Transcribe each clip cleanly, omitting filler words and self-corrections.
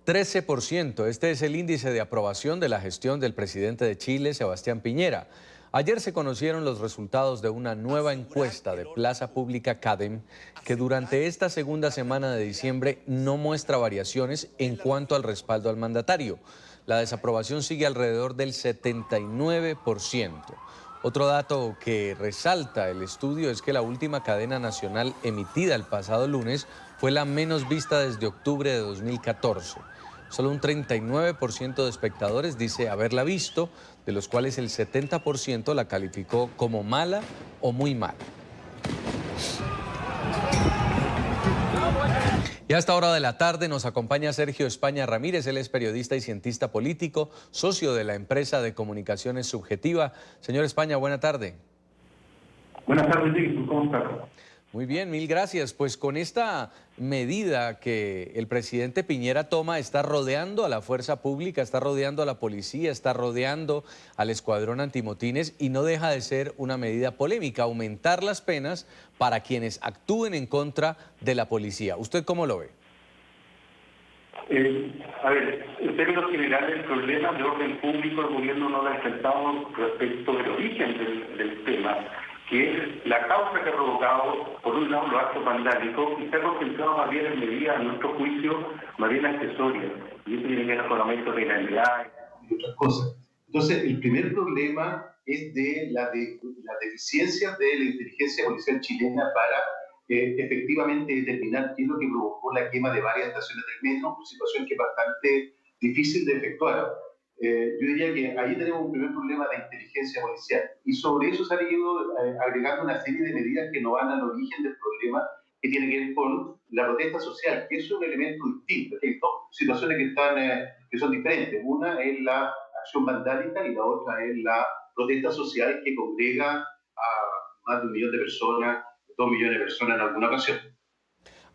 13%. Este es el índice de aprobación de la gestión del presidente de Chile, Sebastián Piñera. Ayer se conocieron los resultados de una nueva encuesta de Plaza Pública CADEM que durante esta segunda semana de diciembre no muestra variaciones en cuanto al respaldo al mandatario. La desaprobación sigue alrededor del 79%. Otro dato que resalta el estudio es que la última cadena nacional emitida el pasado lunes fue la menos vista desde octubre de 2014. Solo un 39% de espectadores dice haberla visto, de los cuales el 70% la calificó como mala o muy mala. Y a esta hora de la tarde nos acompaña Sergio España Ramírez. Él es periodista y cientista político, socio de la empresa de comunicaciones Subjetiva. Señor España, buena tarde. Buenas tardes, ¿cómo estás? Muy bien, mil gracias. Pues con esta medida que el presidente Piñera toma, está rodeando a la fuerza pública, está rodeando a la policía, está rodeando al escuadrón antimotines y no deja de ser una medida polémica, aumentar las penas para quienes actúen en contra de la policía. ¿Usted cómo lo ve? A ver, en términos generales, el problema de orden público el gobierno no lo ha enfrentado respecto del origen del tema, que es la causa que ha provocado, por un lado, los actos vandálicos, y se ha concentrado más bien en medidas, a nuestro juicio, más bien accesorias. Y eso tiene que ver con aumento de legalidad y otras cosas. Entonces, el primer problema es de la deficiencia de la inteligencia policial chilena para efectivamente determinar qué es lo que provocó la quema de varias estaciones del metro, situación que es bastante difícil de efectuar. Yo diría que ahí tenemos un primer problema de inteligencia policial y sobre eso se han ido agregando una serie de medidas que no van al origen del problema, que tiene que ver con la protesta social, que es un elemento distinto. Hay dos situaciones que son diferentes. Una es la acción vandálica y la otra es la protesta social que congrega a más de 1 millón de personas, 2 millones de personas en alguna ocasión.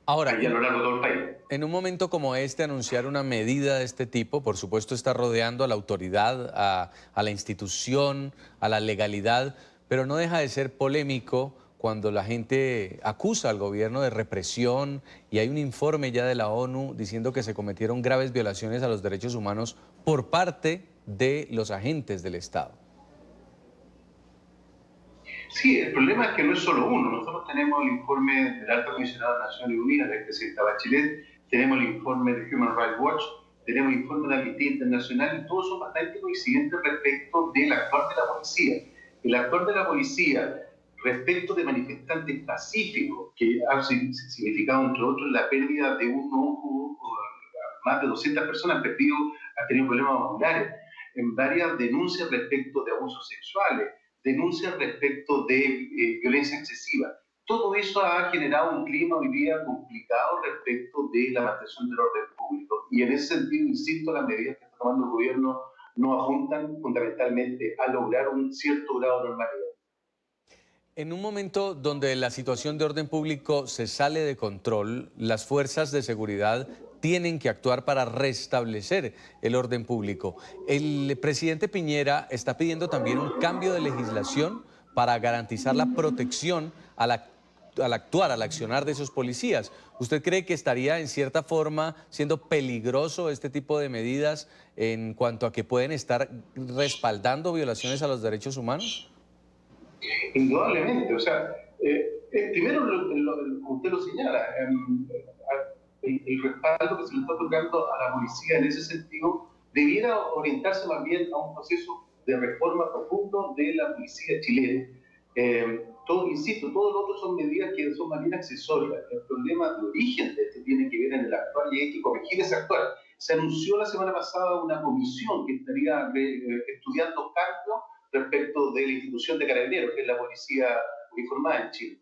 Ahora, a lo largo de todo el país. En un momento como este, anunciar una medida de este tipo, por supuesto, está rodeando a la autoridad, a la institución, a la legalidad, pero no deja de ser polémico cuando la gente acusa al gobierno de represión y hay un informe ya de la ONU diciendo que se cometieron graves violaciones a los derechos humanos por parte de los agentes del Estado. Sí, el problema es que no es solo uno. Nosotros tenemos el informe del Alto Comisionado de Naciones Unidas, del presidente Bachelet, tenemos el informe de Human Rights Watch, tenemos el informe de Amnistía Internacional y todos son bastante coincidentes respecto del actuar de la policía. El actuar de la policía respecto de manifestantes pacíficos, que ha significado, entre otros, la pérdida de un ojo, más de 200 personas han perdido, han tenido problemas oculares, en varias denuncias respecto de abusos sexuales, denuncias respecto de violencia excesiva. Todo eso ha generado un clima hoy día complicado respecto de la mantención del orden público. Y en ese sentido, insisto, las medidas que está tomando el gobierno no apuntan fundamentalmente a lograr un cierto grado de normalidad. En un momento donde la situación de orden público se sale de control, las fuerzas de seguridad tienen que actuar para restablecer el orden público. El presidente Piñera está pidiendo también un cambio de legislación para garantizar la protección al actuar, al accionar de esos policías. ¿Usted cree que estaría en cierta forma siendo peligroso este tipo de medidas en cuanto a que pueden estar respaldando violaciones a los derechos humanos? Indudablemente, o sea, primero, como usted lo señala, el respaldo que se le está otorgando a la policía en ese sentido debiera orientarse más bien a un proceso de reforma profundo de la policía chilena. Insisto, todo lo otro son medidas que son más bien accesorias. El problema de origen de este tiene que ver en el actual y hay que corregir ese actual. Se anunció la semana pasada una comisión que estaría estudiando cambios respecto de la institución de Carabineros, que es la policía uniformada en Chile.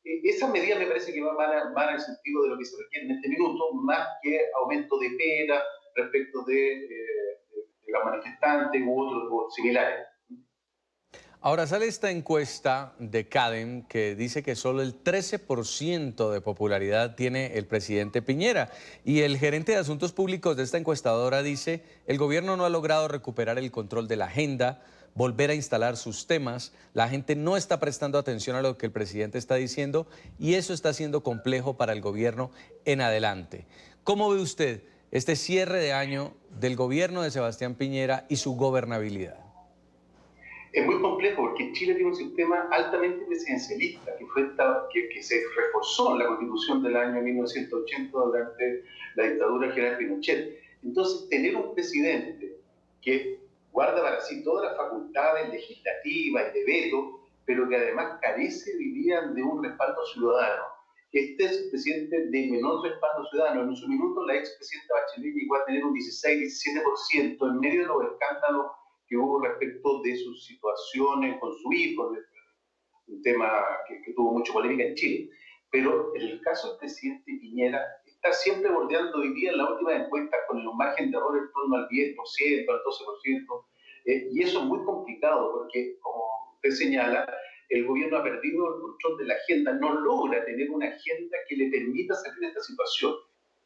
Esa medida me parece que van en el sentido de lo que se requiere en este minuto, más que aumento de pena respecto de los manifestantes u otros similares. Ahora sale esta encuesta de CADEM que dice que solo el 13% de popularidad tiene el presidente Piñera y el gerente de asuntos públicos de esta encuestadora dice el gobierno no ha logrado recuperar el control de la agenda, volver a instalar sus temas, la gente no está prestando atención a lo que el presidente está diciendo y eso está siendo complejo para el gobierno en adelante. ¿Cómo ve usted este cierre de año del gobierno de Sebastián Piñera y su gobernabilidad? Es muy complejo porque Chile tiene un sistema altamente presidencialista que se reforzó en la Constitución del año 1980 durante la dictadura del general Pinochet. Entonces, tener un presidente que guarda para sí todas las facultades legislativas y de veto, pero que además carece hoy día de un respaldo ciudadano. Este es el presidente de menor respaldo ciudadano. En su minuto, la expresidenta Bachelet llegó a tener un 16-17% en medio de los escándalos que hubo respecto de sus situaciones con su hijo, un tema que tuvo mucha polémica en Chile. Pero en el caso del presidente Piñera, está siempre bordeando hoy día en la última encuesta con un margen de error en torno al 10%, al 12%, y eso es muy complicado porque, como usted señala, el gobierno ha perdido el control de la agenda, no logra tener una agenda que le permita salir de esta situación.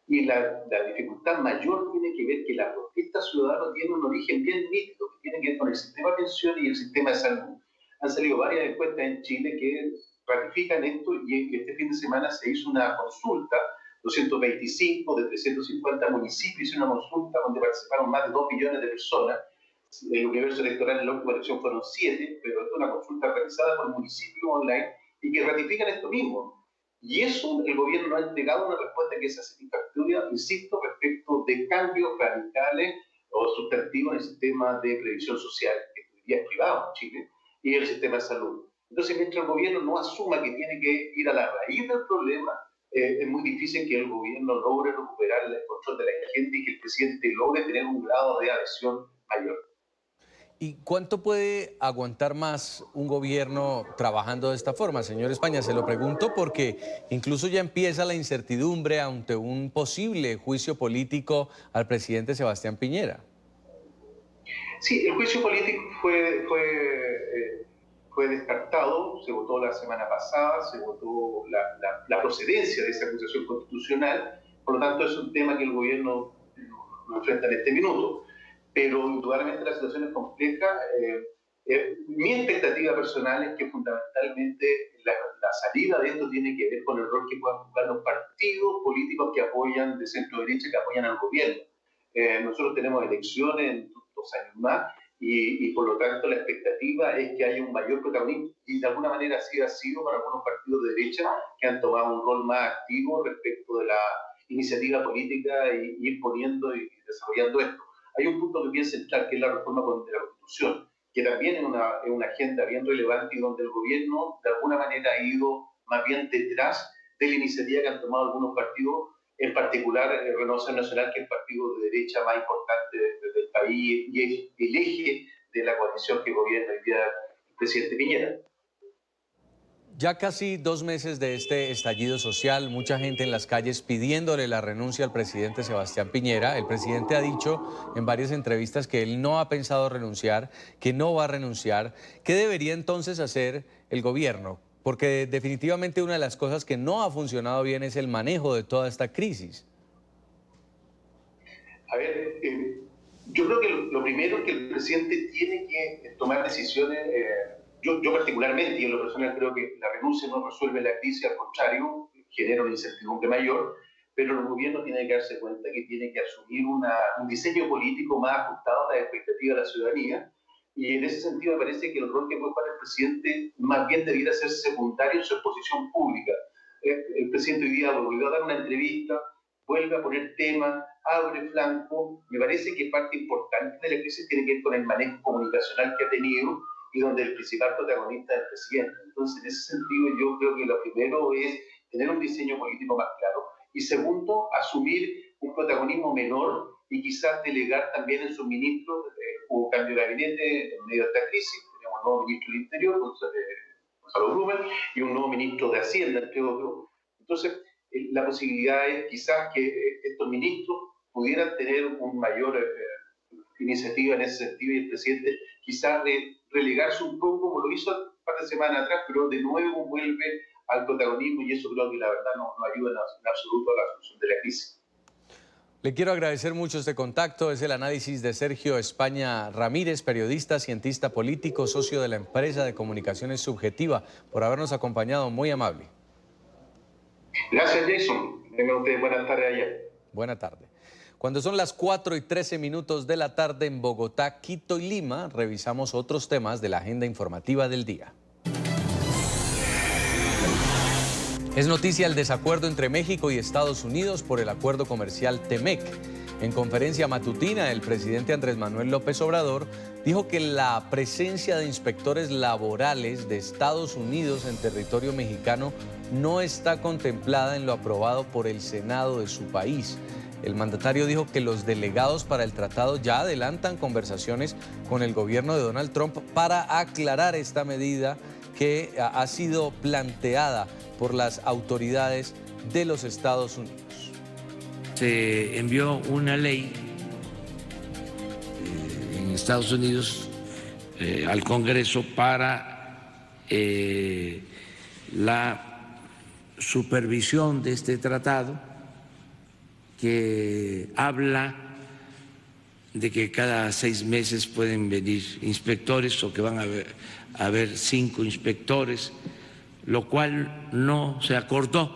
Y la dificultad mayor tiene que ver que la protesta ciudadana tiene un origen bien nítido, que tiene que ver con el sistema de pensiones y el sistema de salud. Han salido varias encuestas en Chile que ratifican esto y este fin de semana se hizo una consulta, 225 de 350 municipios, hizo una consulta donde participaron más de 2 millones de personas. El universo electoral en la última elección fueron 7, pero esta es una consulta realizada por municipios online y que ratifican esto mismo. Y eso el gobierno no ha entregado una respuesta que sea satisfactoria, insisto, respecto de cambios radicales o sustantivos en el sistema de previsión social, que hoy día es privado en Chile, y el sistema de salud. Entonces, mientras el gobierno no asuma que tiene que ir a la raíz del problema, es muy difícil que el gobierno logre recuperar el control de la gente y que el presidente logre tener un grado de adhesión mayor. ¿Y cuánto puede aguantar más un gobierno trabajando de esta forma, señor España? Se lo pregunto porque incluso ya empieza la incertidumbre ante un posible juicio político al presidente Sebastián Piñera. Sí, el juicio político fue descartado, se votó la semana pasada, se votó la procedencia de esa acusación constitucional, por lo tanto es un tema que el gobierno no enfrenta en este minuto. Pero indudablemente la situación es compleja. Mi expectativa personal es que fundamentalmente la salida de esto tiene que ver con el rol que puedan jugar los partidos políticos que apoyan de centro derecha, que apoyan al gobierno. Nosotros tenemos elecciones en 2 años más y por lo tanto la expectativa es que haya un mayor protagonismo y de alguna manera así ha sido para algunos partidos de derecha que han tomado un rol más activo respecto de la iniciativa política y ir poniendo y desarrollando esto. Hay un punto que bien central, que es la reforma de la Constitución, que también es una agenda bien relevante y donde el gobierno de alguna manera ha ido más bien detrás de la iniciativa que han tomado algunos partidos, en particular Renovación Nacional, que es el partido de derecha más importante del país y es el eje de la coalición que gobierna hoy día el presidente Piñera. Ya casi 2 meses de este estallido social, mucha gente en las calles pidiéndole la renuncia al presidente Sebastián Piñera. El presidente ha dicho en varias entrevistas que él no ha pensado renunciar, que no va a renunciar. ¿Qué debería entonces hacer el gobierno? Porque definitivamente una de las cosas que no ha funcionado bien es el manejo de toda esta crisis. A ver, yo creo que lo primero es que el presidente tiene que tomar decisiones. Yo particularmente, y en lo personal creo que la renuncia no resuelve la crisis, al contrario, genera una incertidumbre mayor, pero el gobierno tiene que darse cuenta que tiene que asumir un diseño político más ajustado a las expectativas de la ciudadanía, y en ese sentido me parece que el rol que puede jugar el presidente más bien debiera ser secundario en su exposición pública. El presidente hoy día volvió a dar una entrevista, vuelve a poner temas, abre flanco. Me parece que parte importante de la crisis tiene que ver con el manejo comunicacional que ha tenido y donde el principal protagonista es el presidente. Entonces, en ese sentido, yo creo que lo primero es tener un diseño político más claro y segundo, asumir un protagonismo menor y quizás delegar también en sus ministros. Hubo cambio de gabinete en medio de esta crisis, tenemos un nuevo ministro del Interior, Gonzalo Blumen, y un nuevo ministro de Hacienda, entre otros. Entonces, la posibilidad es quizás que estos ministros pudieran tener un mayor iniciativa en ese sentido y el presidente quizás relegarse un poco como lo hizo un par de semanas atrás, pero de nuevo vuelve al protagonismo y eso creo que la verdad no ayuda en absoluto a la solución de la crisis. Le quiero agradecer mucho este contacto. Es el análisis de Sergio España Ramírez, periodista, cientista político, socio de la empresa de comunicaciones Subjetiva, por habernos acompañado. Muy amable. Gracias, Jason. Tengan ustedes buenas tardes allá. Buena tarde. Cuando son las 4:13 de la tarde en Bogotá, Quito y Lima, revisamos otros temas de la agenda informativa del día. Es noticia el desacuerdo entre México y Estados Unidos por el acuerdo comercial TEMEC. En conferencia matutina, el presidente Andrés Manuel López Obrador dijo que la presencia de inspectores laborales de Estados Unidos en territorio mexicano no está contemplada en lo aprobado por el Senado de su país. El mandatario dijo que los delegados para el tratado ya adelantan conversaciones con el gobierno de Donald Trump para aclarar esta medida que ha sido planteada por las autoridades de los Estados Unidos. Se envió una ley en Estados Unidos al Congreso para la supervisión de este tratado, que habla de que cada 6 meses pueden venir inspectores o que van a haber 5 inspectores, lo cual no se acordó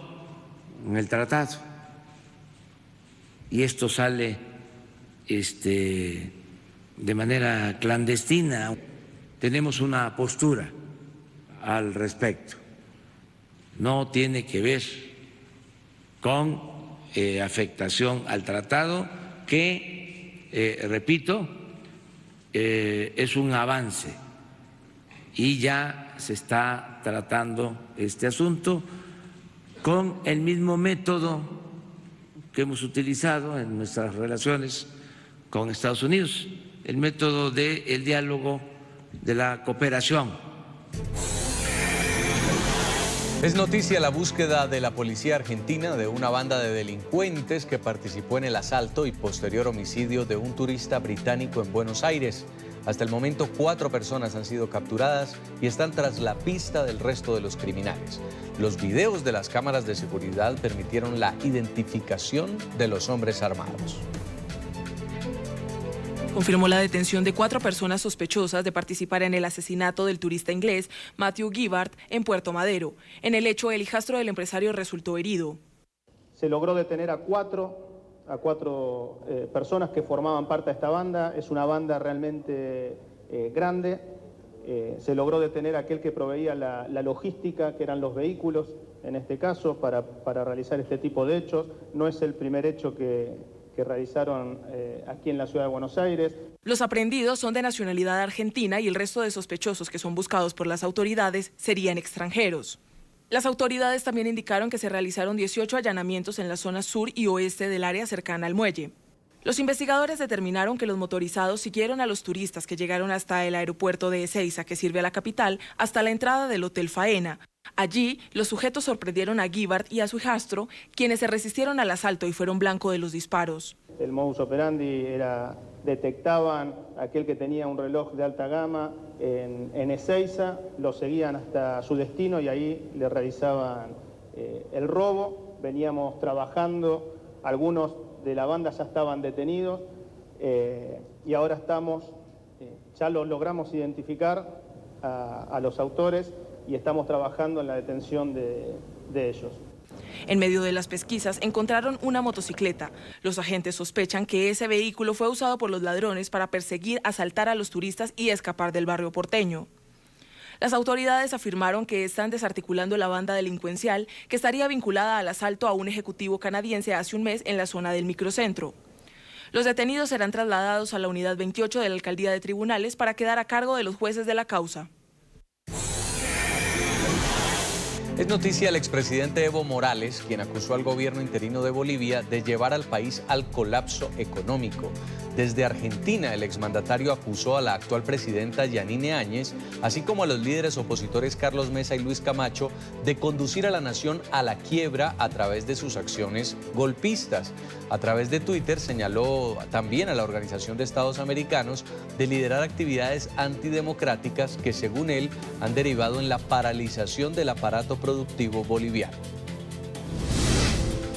en el tratado. Y esto sale de manera clandestina. Tenemos una postura al respecto. No tiene que ver con afectación al tratado, que, repito, es un avance y ya se está tratando este asunto con el mismo método que hemos utilizado en nuestras relaciones con Estados Unidos, el método del diálogo, de la cooperación. Es noticia la búsqueda de la policía argentina de una banda de delincuentes que participó en el asalto y posterior homicidio de un turista británico en Buenos Aires. Hasta el momento, 4 personas han sido capturadas y están tras la pista del resto de los criminales. Los videos de las cámaras de seguridad permitieron la identificación de los hombres armados. Confirmó la detención de 4 personas sospechosas de participar en el asesinato del turista inglés Matthew Gibbard en Puerto Madero. En el hecho, el hijastro del empresario resultó herido. Se logró detener a cuatro personas que formaban parte de esta banda. Es una banda realmente grande. Se logró detener a aquel que proveía la logística, que eran los vehículos, en este caso, para realizar este tipo de hechos. No es el primer hecho que realizaron aquí en la ciudad de Buenos Aires. Los aprehendidos son de nacionalidad argentina y el resto de sospechosos que son buscados por las autoridades serían extranjeros. Las autoridades también indicaron que se realizaron 18 allanamientos en la zona sur y oeste del área cercana al muelle. Los investigadores determinaron que los motorizados siguieron a los turistas que llegaron hasta el aeropuerto de Ezeiza, que sirve a la capital, hasta la entrada del Hotel Faena. Allí, los sujetos sorprendieron a Gibbard y a su hijastro, quienes se resistieron al asalto y fueron blanco de los disparos. El modus operandi era, detectaban a aquel que tenía un reloj de alta gama en Ezeiza, lo seguían hasta su destino y ahí le realizaban el robo. Veníamos trabajando, algunos de la banda ya estaban detenidos y ahora ya los logramos identificar a los autores y estamos trabajando en la detención de ellos. En medio de las pesquisas encontraron una motocicleta. Los agentes sospechan que ese vehículo fue usado por los ladrones para perseguir, asaltar a los turistas y escapar del barrio porteño. Las autoridades afirmaron que están desarticulando la banda delincuencial que estaría vinculada al asalto a un ejecutivo canadiense hace un mes en la zona del microcentro. Los detenidos serán trasladados a la unidad 28 de la Alcaldía de Tribunales para quedar a cargo de los jueces de la causa. Es noticia el expresidente Evo Morales, quien acusó al gobierno interino de Bolivia de llevar al país al colapso económico. Desde Argentina, el exmandatario acusó a la actual presidenta Yanine Áñez, así como a los líderes opositores Carlos Mesa y Luis Camacho, de conducir a la nación a la quiebra a través de sus acciones golpistas. A través de Twitter señaló también a la Organización de Estados Americanos de liderar actividades antidemocráticas que, según él, han derivado en la paralización del aparato productivo boliviano.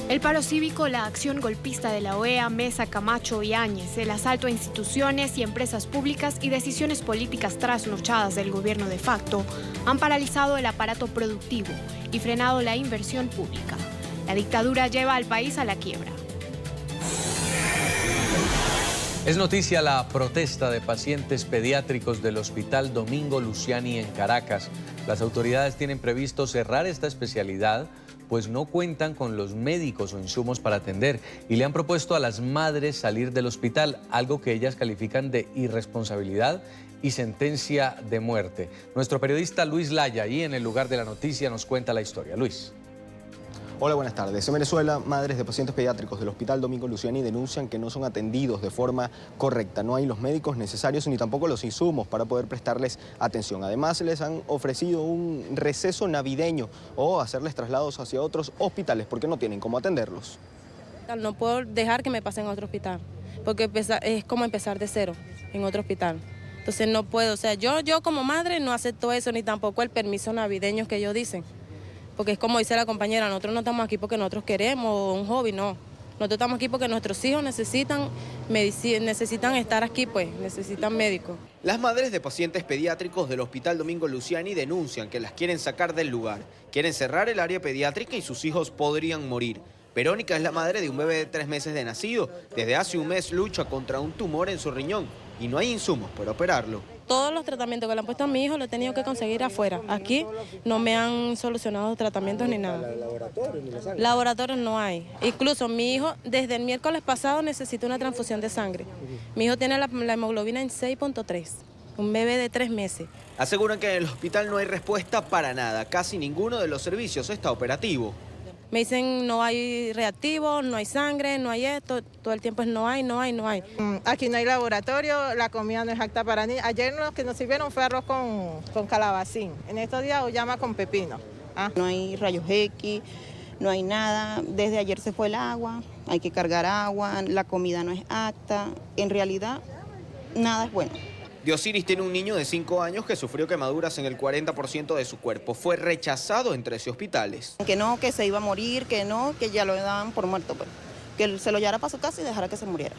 El paro cívico, la acción golpista de la OEA, Mesa, Camacho y Áñez, el asalto a instituciones y empresas públicas y decisiones políticas trasnochadas del gobierno de facto han paralizado el aparato productivo y frenado la inversión pública. La dictadura lleva al país a la quiebra. Es noticia la protesta de pacientes pediátricos del Hospital Domingo Luciani en Caracas. Las autoridades tienen previsto cerrar esta especialidad, pues no cuentan con los médicos o insumos para atender y le han propuesto a las madres salir del hospital, algo que ellas califican de irresponsabilidad y sentencia de muerte. Nuestro periodista Luis Laya, ahí en el lugar de la noticia, nos cuenta la historia. Luis. Hola, buenas tardes. En Venezuela, madres de pacientes pediátricos del Hospital Domingo Luciani denuncian que no son atendidos de forma correcta. No hay los médicos necesarios ni tampoco los insumos para poder prestarles atención. Además, les han ofrecido un receso navideño o hacerles traslados hacia otros hospitales porque no tienen cómo atenderlos. No puedo dejar que me pasen a otro hospital porque es como empezar de cero en otro hospital. Entonces no puedo, o sea, yo como madre no acepto eso ni tampoco el permiso navideño que ellos dicen. Porque es como dice la compañera, nosotros no estamos aquí porque nosotros queremos un hobby, no. Nosotros estamos aquí porque nuestros hijos necesitan medicina, necesitan estar aquí, pues, necesitan médicos. Las madres de pacientes pediátricos del Hospital Domingo Luciani denuncian que las quieren sacar del lugar. Quieren cerrar el área pediátrica y sus hijos podrían morir. Verónica es la madre de un bebé de 3 meses de nacido. Desde hace un mes lucha contra un tumor en su riñón y no hay insumos para operarlo. Todos los tratamientos que le han puesto a mi hijo lo he tenido que conseguir afuera. Aquí no me han solucionado tratamientos ni nada. Laboratorios no hay. Incluso mi hijo desde el miércoles pasado necesita una transfusión de sangre. Mi hijo tiene la hemoglobina en 6.3. Un bebé de 3 meses. Aseguran que en el hospital no hay respuesta para nada. Casi ninguno de los servicios está operativo. Me dicen no hay reactivos, no hay sangre, no hay esto, todo el tiempo es no hay. Aquí no hay laboratorio, la comida no es apta para niños. Ayer lo que nos sirvieron fue arroz con calabacín, en estos días llama con pepino. No hay rayos X, no hay nada, desde ayer se fue el agua, hay que cargar agua, la comida no es apta, en realidad nada es bueno. Diosiris tiene un niño de 5 años que sufrió quemaduras en el 40% de su cuerpo. Fue rechazado en 13 hospitales. Que no, que se iba a morir, que no, que ya lo daban por muerto, pues. Que se lo llevara para su casa y dejara que se muriera.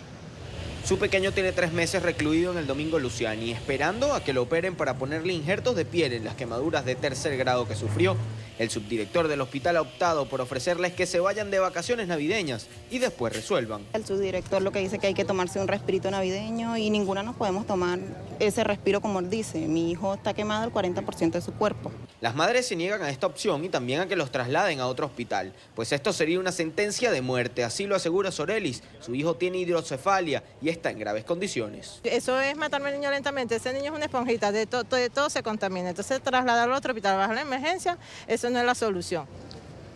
Su pequeño tiene 3 meses recluido en el Domingo Luciani, esperando a que lo operen para ponerle injertos de piel en las quemaduras de 3er grado que sufrió. El subdirector del hospital ha optado por ofrecerles que se vayan de vacaciones navideñas y después resuelvan. El subdirector lo que dice que hay que tomarse un respiro navideño y ninguna nos podemos tomar ese respiro como él dice. Mi hijo está quemado el 40% de su cuerpo. Las madres se niegan a esta opción y también a que los trasladen a otro hospital, pues esto sería una sentencia de muerte, así lo asegura Sorelis. Su hijo tiene hidrocefalia y está en graves condiciones. Eso es matarme al niño lentamente. Ese niño es una esponjita, de todo se contamina. Entonces trasladarlo a otro hospital bajo la emergencia, eso no es la solución.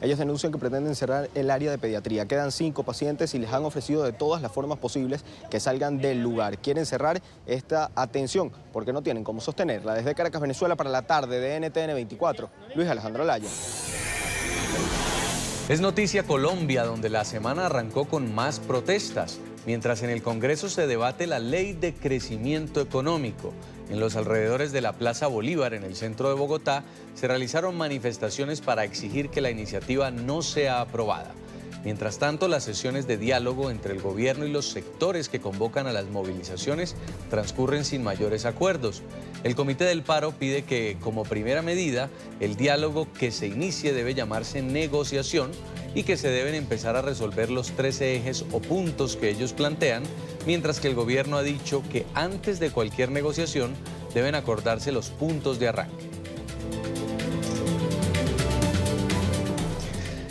Ellos denuncian que pretenden cerrar el área de pediatría. Quedan 5 pacientes y les han ofrecido de todas las formas posibles que salgan del lugar. Quieren cerrar esta atención porque no tienen cómo sostenerla. Desde Caracas, Venezuela, para la tarde de NTN 24, Luis Alejandro Laya. Es noticia Colombia, donde la semana arrancó con más protestas, mientras en el Congreso se debate la Ley de Crecimiento Económico. En los alrededores de la Plaza Bolívar, en el centro de Bogotá, se realizaron manifestaciones para exigir que la iniciativa no sea aprobada. Mientras tanto, las sesiones de diálogo entre el gobierno y los sectores que convocan a las movilizaciones transcurren sin mayores acuerdos. El Comité del Paro pide que, como primera medida, el diálogo que se inicie debe llamarse negociación y que se deben empezar a resolver los 13 ejes o puntos que ellos plantean, mientras que el gobierno ha dicho que antes de cualquier negociación deben acordarse los puntos de arranque.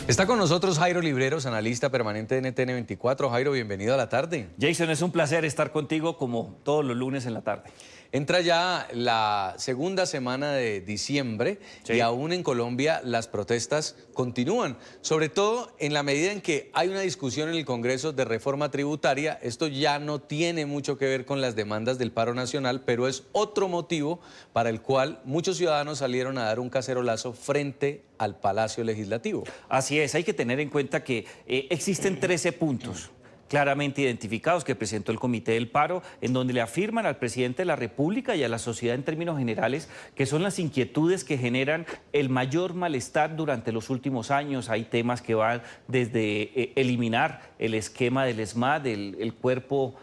Está con nosotros Jairo Libreros, analista permanente de NTN 24. Jairo, bienvenido a la tarde. Jason, es un placer estar contigo como todos los lunes en la tarde. Entra ya la segunda semana de diciembre y aún en Colombia las protestas continúan, sobre todo en la medida en que hay una discusión en el Congreso de reforma tributaria. Esto ya no tiene mucho que ver con las demandas del paro nacional, pero es otro motivo para el cual muchos ciudadanos salieron a dar un cacerolazo frente al Palacio Legislativo. Así es, hay que tener en cuenta que existen 13 puntos claramente identificados que presentó el Comité del Paro, en donde le afirman al presidente de la República y a la sociedad en términos generales que son las inquietudes que generan el mayor malestar durante los últimos años. Hay temas que van desde eliminar el esquema del SMAD, el cuerpo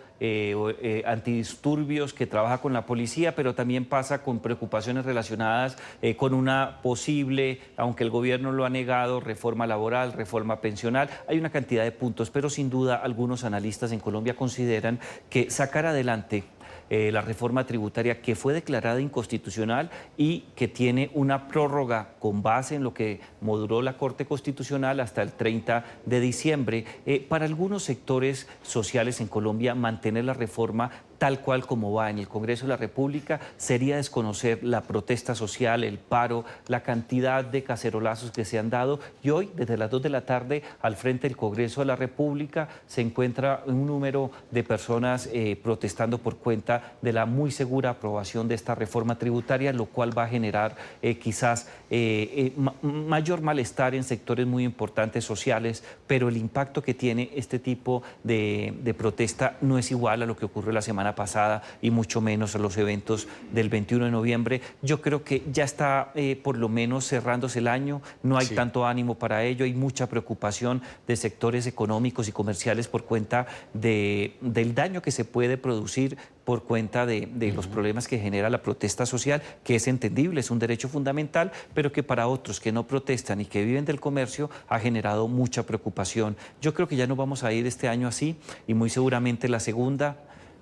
antidisturbios que trabaja con la policía, pero también pasa con preocupaciones relacionadas con una posible, aunque el gobierno lo ha negado, reforma laboral, reforma pensional. Hay una cantidad de puntos, pero sin duda algunos analistas en Colombia consideran que sacar adelante la reforma tributaria que fue declarada inconstitucional y que tiene una prórroga con base en lo que moduló la Corte Constitucional hasta el 30 de diciembre. Para algunos sectores sociales en Colombia, mantener la reforma tal cual como va en el Congreso de la República sería desconocer la protesta social, el paro, la cantidad de cacerolazos que se han dado, y hoy desde las 2 de la tarde al frente del Congreso de la República se encuentra un número de personas protestando por cuenta de la muy segura aprobación de esta reforma tributaria, lo cual va a generar quizás mayor malestar en sectores muy importantes sociales, pero el impacto que tiene este tipo de protesta no es igual a lo que ocurrió la semana pasada y mucho menos a los eventos del 21 de noviembre. Yo creo que ya está por lo menos cerrándose el año, no hay tanto ánimo para ello, hay mucha preocupación de sectores económicos y comerciales por cuenta del daño que se puede producir por cuenta de los problemas que genera la protesta social, que es entendible, es un derecho fundamental, pero que para otros que no protestan y que viven del comercio ha generado mucha preocupación. Yo creo que ya no vamos a ir este año así y muy seguramente la segunda,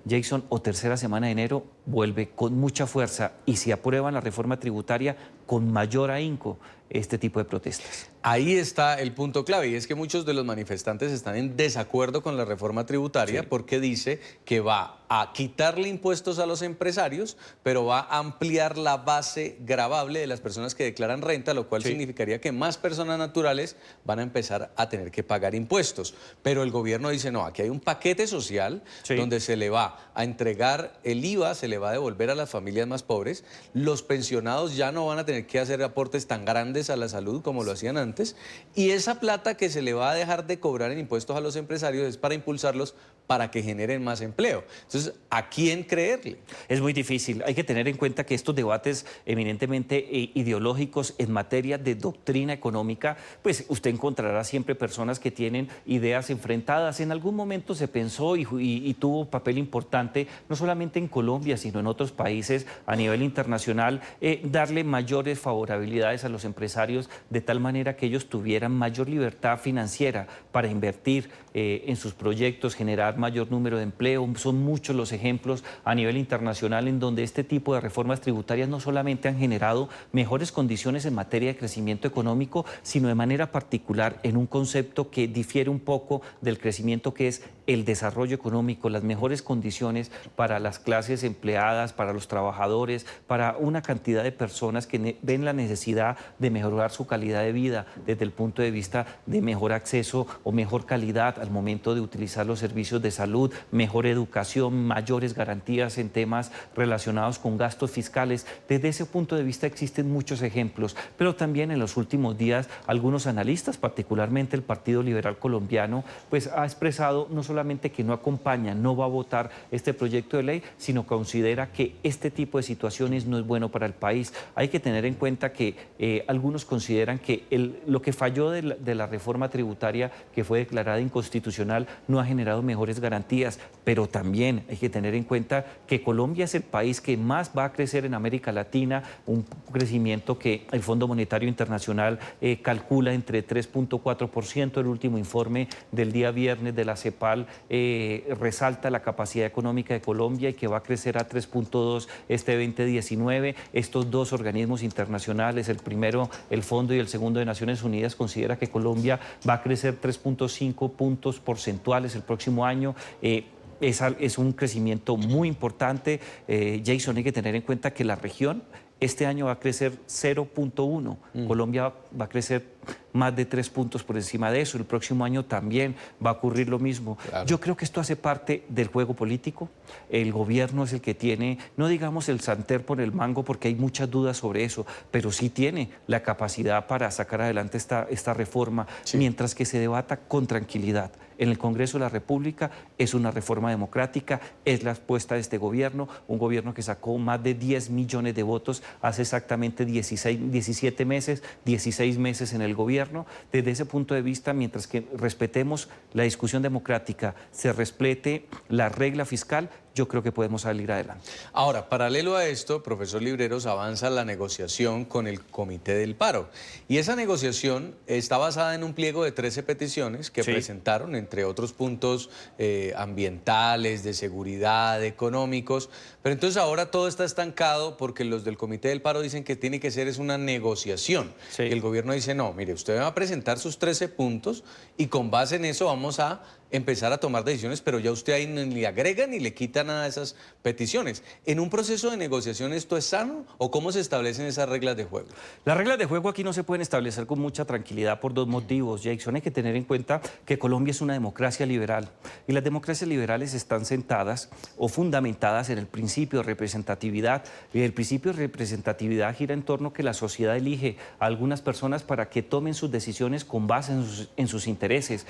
Jason, o tercera semana de enero vuelve con mucha fuerza y si aprueban la reforma tributaria con mayor ahínco este tipo de protestas. Ahí está el punto clave, y es que muchos de los manifestantes están en desacuerdo con la reforma tributaria porque dice que va a quitarle impuestos a los empresarios, pero va a ampliar la base gravable de las personas que declaran renta, lo cual significaría que más personas naturales van a empezar a tener que pagar impuestos. Pero el gobierno dice, no, aquí hay un paquete social donde se le va a entregar el IVA, se le va a devolver a las familias más pobres, los pensionados ya no van a tener que hacer aportes tan grandes a la salud como lo hacían antes, y esa plata que se le va a dejar de cobrar en impuestos a los empresarios es para impulsarlos para que generen más empleo. Entonces, ¿a quién creerle? Es muy difícil. Hay que tener en cuenta que estos debates eminentemente ideológicos en materia de doctrina económica, pues usted encontrará siempre personas que tienen ideas enfrentadas. En algún momento se pensó y tuvo papel importante, no solamente en Colombia, sino en otros países a nivel internacional, darle mayores favorabilidades a los empresarios de tal manera que ellos tuvieran mayor libertad financiera para invertir en sus proyectos, generar mayor número de empleo. Son muchos los ejemplos a nivel internacional en donde este tipo de reformas tributarias no solamente han generado mejores condiciones en materia de crecimiento económico, sino de manera particular en un concepto que difiere un poco del crecimiento, que es el desarrollo económico, las mejores condiciones para las clases empleadas, para los trabajadores, para una cantidad de personas que ven la necesidad de mejorar su calidad de vida desde el punto de vista de mejor acceso o mejor calidad al momento de utilizar los servicios de salud, mejor educación, mayores garantías en temas relacionados con gastos fiscales. Desde ese punto de vista existen muchos ejemplos, pero también en los últimos días algunos analistas, particularmente el Partido Liberal Colombiano, pues ha expresado no solamente que no acompaña, no va a votar este proyecto de ley, sino considera que este tipo de situaciones no es bueno para el país. Hay que tener en cuenta que algunos consideran que lo que falló de la reforma tributaria que fue declarada inconstitucional no ha generado mejores garantías, pero también hay que tener en cuenta que Colombia es el país que más va a crecer en América Latina, un crecimiento que el Fondo Monetario Internacional calcula entre 3.4%. El último informe del día viernes de la CEPAL resalta la capacidad económica de Colombia y que va a crecer a 3.2 este 2019. Estos dos organismos internacionales, el primero, el Fondo, y el segundo de Naciones Unidas, considera que Colombia va a crecer 3.5 puntos porcentuales el próximo año. Es un crecimiento muy importante. Jason, hay que tener en cuenta que la región este año va a crecer 0.1. Colombia va a crecer más de 3 puntos por encima de eso. El próximo año también va a ocurrir lo mismo. Claro. Yo creo que esto hace parte del juego político. El gobierno es el que tiene, no digamos el sartén por el mango, porque hay muchas dudas sobre eso, pero sí tiene la capacidad para sacar adelante esta reforma, mientras que se debata con tranquilidad. en el Congreso de la República es una reforma democrática, es la apuesta de este gobierno, un gobierno que sacó más de 10 millones de votos hace exactamente 17 meses, 16 meses en el gobierno. Desde ese punto de vista, mientras que respetemos la discusión democrática, se respete la regla fiscal, yo creo que podemos salir adelante. Ahora, paralelo a esto, profesor Libreros, avanza la negociación con el Comité del Paro. Y esa negociación está basada en un pliego de 13 peticiones que presentaron, entre otros puntos ambientales, de seguridad, económicos. Pero entonces ahora todo está estancado porque los del Comité del Paro dicen que tiene que ser una negociación. Y el gobierno dice, no, mire, usted va a presentar sus 13 puntos y con base en eso vamos a empezar a tomar decisiones, pero ya usted ahí ni le agrega ni le quita nada de esas peticiones. ¿En un proceso de negociación esto es sano o cómo se establecen esas reglas de juego? Las reglas de juego aquí no se pueden establecer con mucha tranquilidad por dos motivos, Jason. Hay que tener en cuenta que Colombia es una democracia liberal y las democracias liberales están sentadas o fundamentadas en el principio de representatividad, y el principio de representatividad gira en torno a que la sociedad elige a algunas personas para que tomen sus decisiones con base en sus intereses.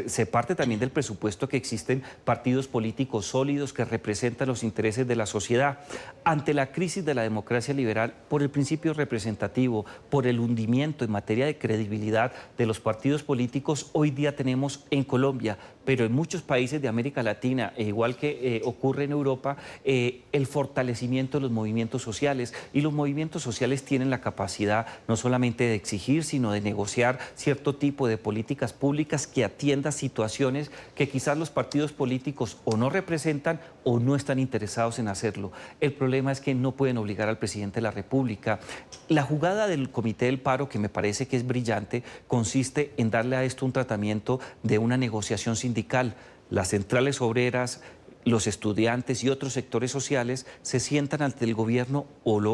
Se parte también del presupuesto que existen partidos políticos sólidos que representan los intereses de la sociedad. Ante la crisis de la democracia liberal, por el principio representativo, por el hundimiento en materia de credibilidad de los partidos políticos, hoy día tenemos en Colombia, pero en muchos países de América Latina, igual que ocurre en Europa, el fortalecimiento de los movimientos sociales. Y los movimientos sociales tienen la capacidad no solamente de exigir, sino de negociar cierto tipo de políticas públicas que atiendan situaciones que quizás los partidos políticos o no representan o no están interesados en hacerlo. El problema es que no pueden obligar al presidente de la República. La jugada del Comité del Paro, que me parece que es brillante, consiste en darle a esto un tratamiento de una negociación sindical. Las centrales obreras, los estudiantes y otros sectores sociales se sientan ante el gobierno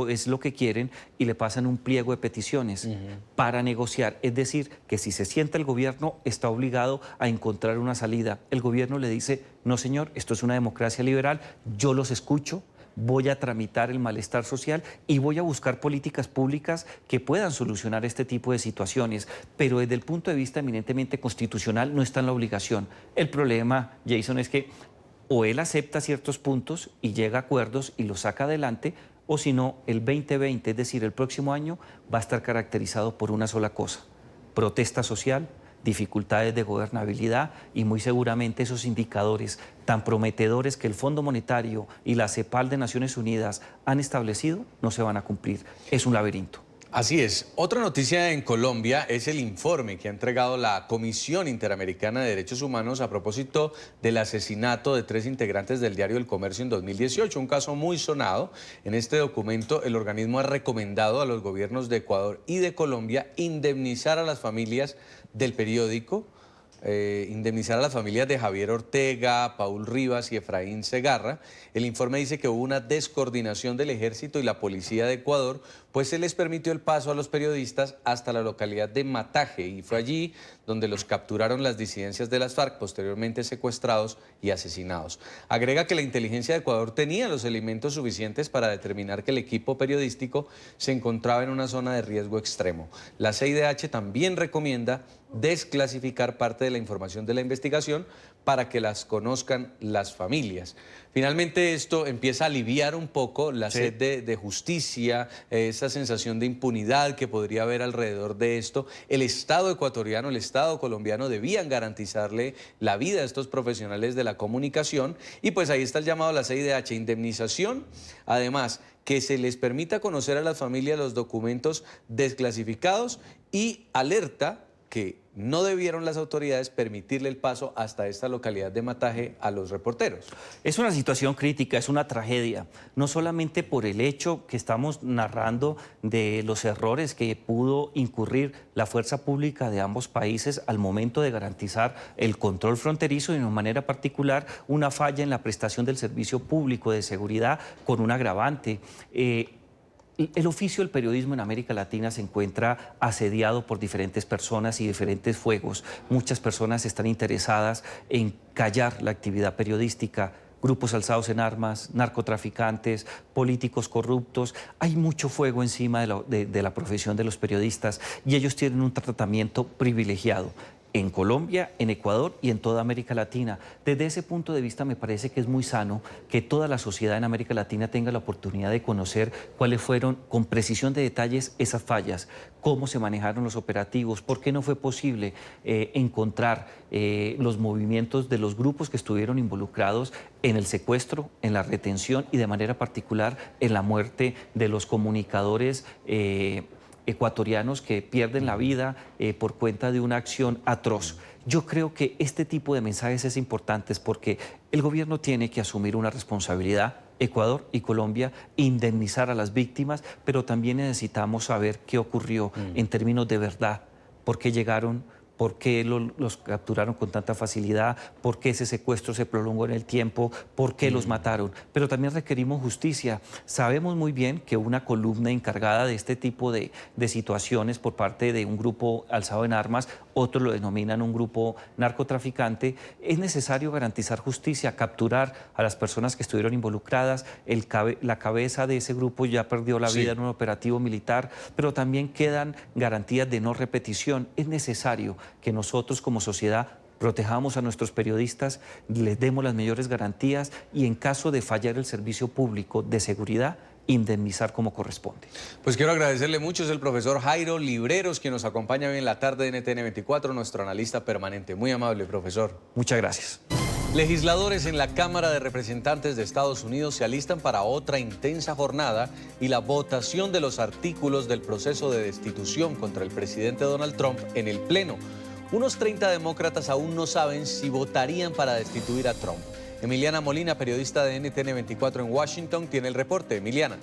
es lo que quieren y le pasan un pliego de peticiones para negociar. Es decir, que si se sienta el gobierno está obligado a encontrar una salida. El gobierno le dice, no señor, esto es una democracia liberal, yo los escucho, voy a tramitar el malestar social y voy a buscar políticas públicas que puedan solucionar este tipo de situaciones. Pero desde el punto de vista eminentemente constitucional no está en la obligación. El problema, Jason, es que o él acepta ciertos puntos y llega a acuerdos y los saca adelante, o si no, el 2020, es decir, el próximo año, va a estar caracterizado por una sola cosa: protesta social, dificultades de gobernabilidad y muy seguramente esos indicadores tan prometedores que el Fondo Monetario y la CEPAL de Naciones Unidas han establecido no se van a cumplir. Es un laberinto. Así es. Otra noticia en Colombia es el informe que ha entregado la Comisión Interamericana de Derechos Humanos a propósito del asesinato de 3 integrantes del Diario El Comercio en 2018, un caso muy sonado. En este documento, el organismo ha recomendado a los gobiernos de Ecuador y de Colombia indemnizar a las familias del periódico, indemnizar a las familias de Javier Ortega, Paul Rivas y Efraín Segarra. El informe dice que hubo una descoordinación del Ejército y la Policía de Ecuador, pues se les permitió el paso a los periodistas hasta la localidad de Mataje y fue allí donde los capturaron las disidencias de las FARC, posteriormente secuestrados y asesinados. Agrega que la inteligencia de Ecuador tenía los elementos suficientes para determinar que el equipo periodístico se encontraba en una zona de riesgo extremo. La CIDH también recomienda desclasificar parte de la información de la investigación para que las conozcan las familias. Finalmente esto empieza a aliviar un poco la sed de justicia, esa sensación de impunidad que podría haber alrededor de esto. El Estado ecuatoriano, el Estado colombiano debían garantizarle la vida a estos profesionales de la comunicación y pues ahí está el llamado a la CIDH, indemnización, además que se les permita conocer a las familias los documentos desclasificados y alerta que no debieron las autoridades permitirle el paso hasta esta localidad de Mataje a los reporteros. Es una situación crítica, es una tragedia, no solamente por el hecho que estamos narrando de los errores que pudo incurrir la fuerza pública de ambos países al momento de garantizar el control fronterizo y de manera particular una falla en la prestación del servicio público de seguridad con un agravante. El oficio del periodismo en América Latina se encuentra asediado por diferentes personas y diferentes fuegos. Muchas personas están interesadas en callar la actividad periodística. Grupos alzados en armas, narcotraficantes, políticos corruptos. Hay mucho fuego encima de la profesión de los periodistas y ellos tienen un tratamiento privilegiado. en Colombia, en Ecuador y en toda América Latina. Desde ese punto de vista me parece que es muy sano que toda la sociedad en América Latina tenga la oportunidad de conocer cuáles fueron con precisión de detalles esas fallas, cómo se manejaron los operativos, por qué no fue posible encontrar los movimientos de los grupos que estuvieron involucrados en el secuestro, en la retención y de manera particular en la muerte de los comunicadores ecuatorianos que pierden la vida por cuenta de una acción atroz. Yo creo que este tipo de mensajes es importante porque el gobierno tiene que asumir una responsabilidad, Ecuador y Colombia, indemnizar a las víctimas, pero también necesitamos saber qué ocurrió en términos de verdad, por qué llegaron, por qué los capturaron con tanta facilidad, por qué ese secuestro se prolongó en el tiempo, por qué los mataron. Pero también requerimos justicia. Sabemos muy bien que una columna encargada de este tipo de situaciones por parte de un grupo alzado en armas, otros lo denominan un grupo narcotraficante, es necesario garantizar justicia, capturar a las personas que estuvieron involucradas. La cabeza de ese grupo ya perdió la vida en un operativo militar, pero también quedan garantías de no repetición. Es necesario que nosotros como sociedad protejamos a nuestros periodistas, les demos las mayores garantías y en caso de fallar el servicio público de seguridad, indemnizar como corresponde. Pues quiero agradecerle mucho, es el profesor Jairo Libreros, quien nos acompaña hoy en la tarde de NTN 24, nuestro analista permanente. Muy amable, profesor. Muchas gracias. Legisladores en la Cámara de Representantes de Estados Unidos se alistan para otra intensa jornada y la votación de los artículos del proceso de destitución contra el presidente Donald Trump en el Pleno. Unos 30 demócratas aún no saben si votarían para destituir a Trump. Emiliana Molina, periodista de NTN 24 en Washington, tiene el reporte. Emiliana.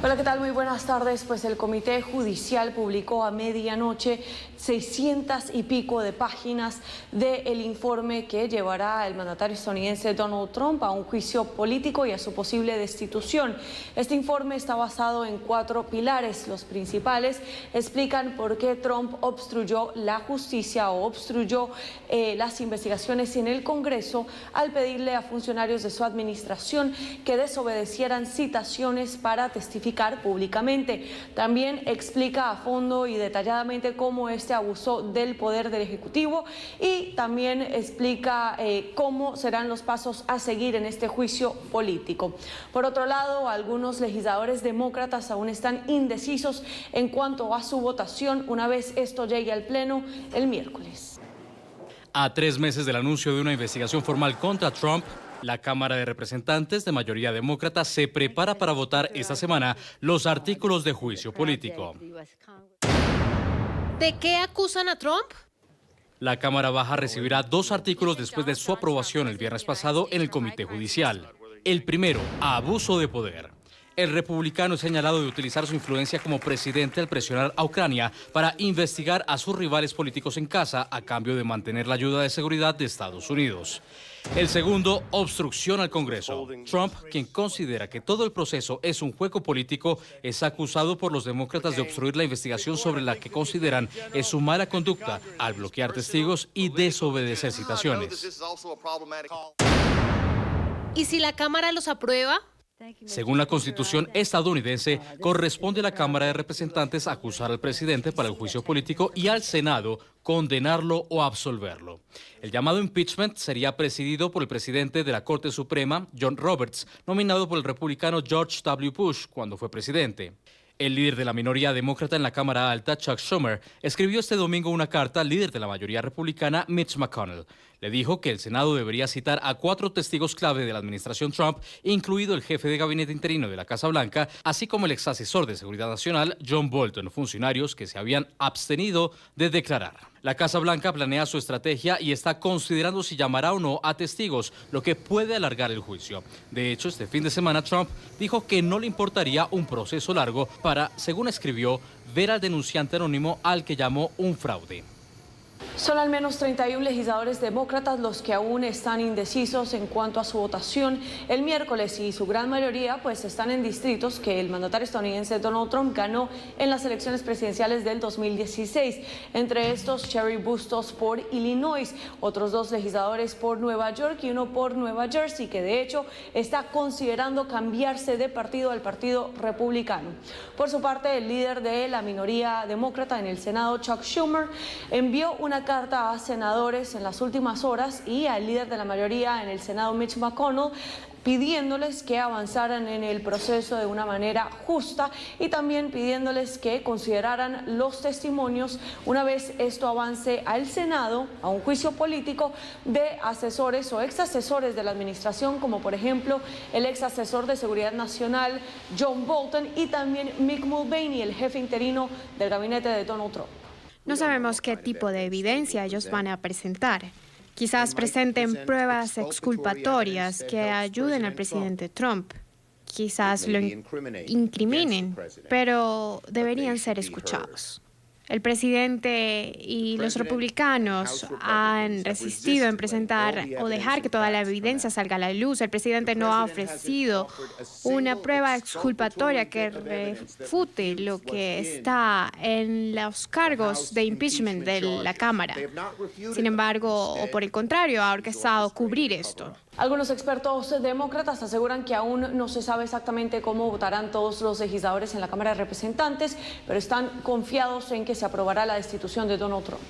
Hola, ¿qué tal? Muy buenas tardes. Pues el Comité Judicial publicó a medianoche 600 y pico de páginas del informe que llevará el mandatario estadounidense Donald Trump a un juicio político y a su posible destitución. Este informe está basado en 4 pilares. Los principales explican por qué Trump obstruyó la justicia o obstruyó las investigaciones en el Congreso al pedirle a funcionarios de su administración que desobedecieran citaciones para testificar públicamente. También explica a fondo y detalladamente cómo este abusó del poder del Ejecutivo y también explica cómo serán los pasos a seguir en este juicio político. Por otro lado, algunos legisladores demócratas aún están indecisos en cuanto a su votación una vez esto llegue al Pleno el miércoles. A 3 meses del anuncio de una investigación formal contra Trump, la Cámara de Representantes de mayoría demócrata se prepara para votar esta semana los artículos de juicio político. ¿De qué acusan a Trump? La Cámara Baja recibirá 2 artículos después de su aprobación el viernes pasado en el Comité Judicial. El primero, abuso de poder. El republicano es señalado de utilizar su influencia como presidente al presionar a Ucrania para investigar a sus rivales políticos en casa a cambio de mantener la ayuda de seguridad de Estados Unidos. El segundo, obstrucción al Congreso. Trump, quien considera que todo el proceso es un juego político, es acusado por los demócratas de obstruir la investigación sobre la que consideran es su mala conducta al bloquear testigos y desobedecer citaciones. ¿Y si la Cámara los aprueba? Según la Constitución estadounidense, corresponde a la Cámara de Representantes acusar al presidente para el juicio político y al Senado condenarlo o absolverlo. El llamado impeachment sería presidido por el presidente de la Corte Suprema, John Roberts, nominado por el republicano George W. Bush cuando fue presidente. El líder de la minoría demócrata en la Cámara Alta, Chuck Schumer, escribió este domingo una carta al líder de la mayoría republicana, Mitch McConnell. Le dijo que el Senado debería citar a 4 testigos clave de la administración Trump, incluido el jefe de gabinete interino de la Casa Blanca, así como el ex asesor de Seguridad Nacional, John Bolton, funcionarios que se habían abstenido de declarar. La Casa Blanca planea su estrategia y está considerando si llamará o no a testigos, lo que puede alargar el juicio. De hecho, este fin de semana Trump dijo que no le importaría un proceso largo para, según escribió, ver al denunciante anónimo al que llamó un fraude. Son al menos 31 legisladores demócratas los que aún están indecisos en cuanto a su votación el miércoles y su gran mayoría pues están en distritos que el mandatario estadounidense Donald Trump ganó en las elecciones presidenciales del 2016. Entre estos, Cheri Bustos por Illinois, otros 2 legisladores por Nueva York y uno por Nueva Jersey, que de hecho está considerando cambiarse de partido al Partido Republicano. Por su parte, el líder de la minoría demócrata en el Senado, Chuck Schumer, envió una una carta a senadores en las últimas horas y al líder de la mayoría en el Senado, Mitch McConnell, pidiéndoles que avanzaran en el proceso de una manera justa y también pidiéndoles que consideraran los testimonios una vez esto avance al Senado, a un juicio político de asesores o ex asesores de la administración, como por ejemplo el ex asesor de Seguridad Nacional John Bolton y también Mick Mulvaney, el jefe interino del gabinete de Donald Trump. No sabemos qué tipo de evidencia ellos van a presentar. Quizás presenten pruebas exculpatorias que ayuden al presidente Trump. Quizás lo incriminen, pero deberían ser escuchados. El presidente y los republicanos han resistido en presentar o dejar que toda la evidencia salga a la luz. El presidente no ha ofrecido una prueba exculpatoria que refute lo que está en los cargos de impeachment de la Cámara. Sin embargo, o por el contrario, ha orquestado cubrir esto. Algunos expertos demócratas aseguran que aún no se sabe exactamente cómo votarán todos los legisladores en la Cámara de Representantes, pero están confiados en que se aprobará la destitución de Donald Trump.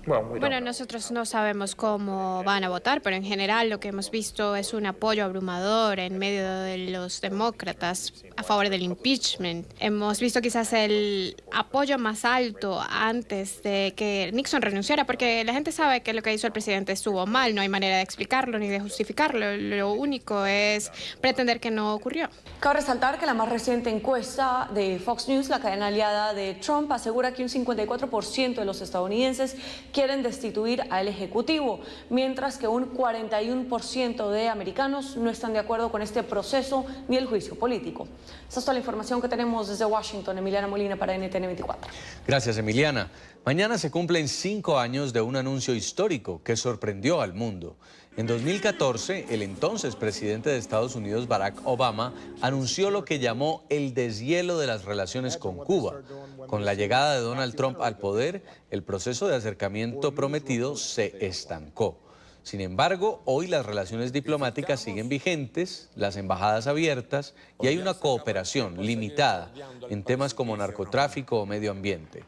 Bueno, nosotros no sabemos cómo van a votar, pero en general lo que hemos visto es un apoyo abrumador en medio de los demócratas a favor del impeachment. Hemos visto quizás el apoyo más alto antes de que Nixon renunciara, porque la gente sabe que lo que hizo el presidente estuvo mal, no hay manera de explicarlo ni de justificarlo, lo único es pretender que no ocurrió. Cabe resaltar que la más reciente encuesta de Fox News, la cadena aliada de Trump, asegura que un 54% de los estadounidenses quieren destituir al Ejecutivo, mientras que un 41% de americanos no están de acuerdo con este proceso ni el juicio político. Esta es toda la información que tenemos desde Washington. Emiliana Molina para NTN 24. Gracias, Emiliana. Mañana se cumplen 5 años de un anuncio histórico que sorprendió al mundo. En 2014, el entonces presidente de Estados Unidos, Barack Obama, anunció lo que llamó el deshielo de las relaciones con Cuba. Con la llegada de Donald Trump al poder, el proceso de acercamiento prometido se estancó. Sin embargo, hoy las relaciones diplomáticas siguen vigentes, las embajadas abiertas y hay una cooperación limitada en temas como narcotráfico o medio ambiente.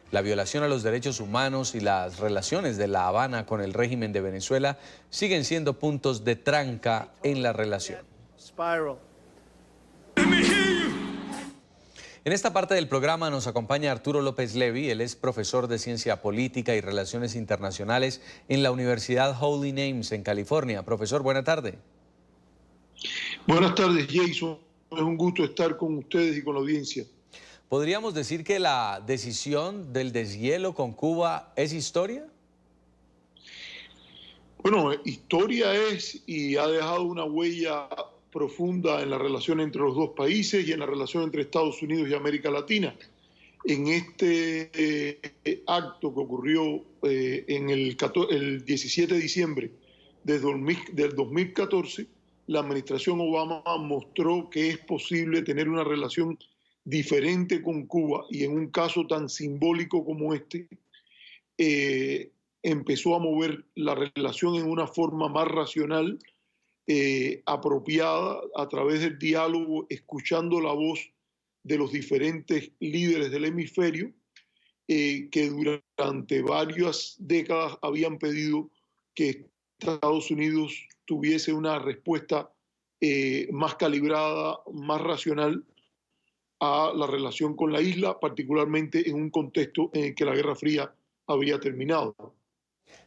La violación a los derechos humanos y las relaciones de La Habana con el régimen de Venezuela siguen siendo puntos de tranca en la relación. En esta parte del programa nos acompaña Arturo López Levy. Él es profesor de Ciencia Política y Relaciones Internacionales en la Universidad Holy Names en California. Profesor, buena tarde. Buenas tardes, Jason. Es un gusto estar con ustedes y con la audiencia. ¿Podríamos decir que la decisión del deshielo con Cuba es historia? Bueno, historia es y ha dejado una huella profunda en la relación entre los dos países y en la relación entre Estados Unidos y América Latina. En este acto que ocurrió en el 17 de diciembre del 2014, la administración Obama mostró que es posible tener una relación diferente con Cuba y en un caso tan simbólico como este, empezó a mover la relación en una forma más racional, apropiada, a través del diálogo, escuchando la voz de los diferentes líderes del hemisferio, que durante varias décadas habían pedido que Estados Unidos tuviese una respuesta más calibrada, más racional a la relación con la isla, particularmente en un contexto en el que la Guerra Fría había terminado.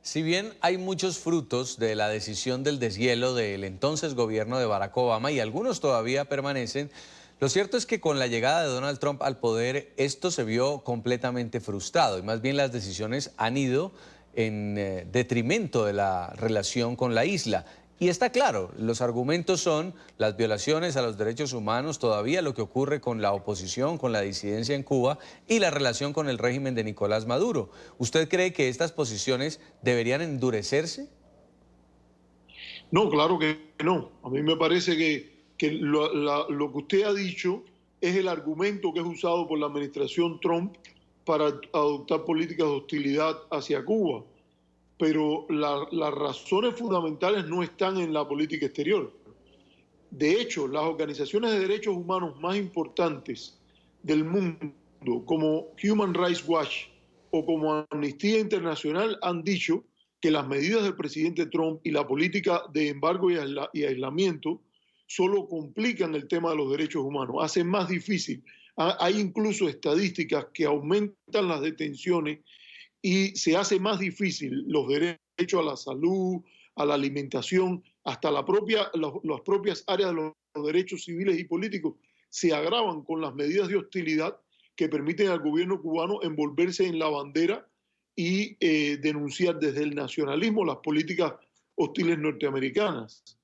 Si bien hay muchos frutos de la decisión del deshielo del entonces gobierno de Barack Obama y algunos todavía permanecen, lo cierto es que con la llegada de Donald Trump al poder esto se vio completamente frustrado y más bien las decisiones han ido en detrimento de la relación con la isla. Y está claro, los argumentos son las violaciones a los derechos humanos, todavía lo que ocurre con la oposición, con la disidencia en Cuba y la relación con el régimen de Nicolás Maduro. ¿Usted cree que estas posiciones deberían endurecerse? No, claro que no. A mí me parece que lo que usted ha dicho es el argumento que es usado por la administración Trump para adoptar políticas de hostilidad hacia Cuba. Pero las razones fundamentales no están en la política exterior. De hecho, las organizaciones de derechos humanos más importantes del mundo, como Human Rights Watch o como Amnistía Internacional han dicho que las medidas del presidente Trump y la política de embargo y aislamiento solo complican el tema de los derechos humanos, hacen más difícil. Hay incluso estadísticas que aumentan las detenciones y se hace más difícil los derechos a la salud, a la alimentación, hasta las propias áreas de los derechos civiles y políticos se agravan con las medidas de hostilidad que permiten al gobierno cubano envolverse en la bandera y denunciar desde el nacionalismo las políticas hostiles norteamericanas.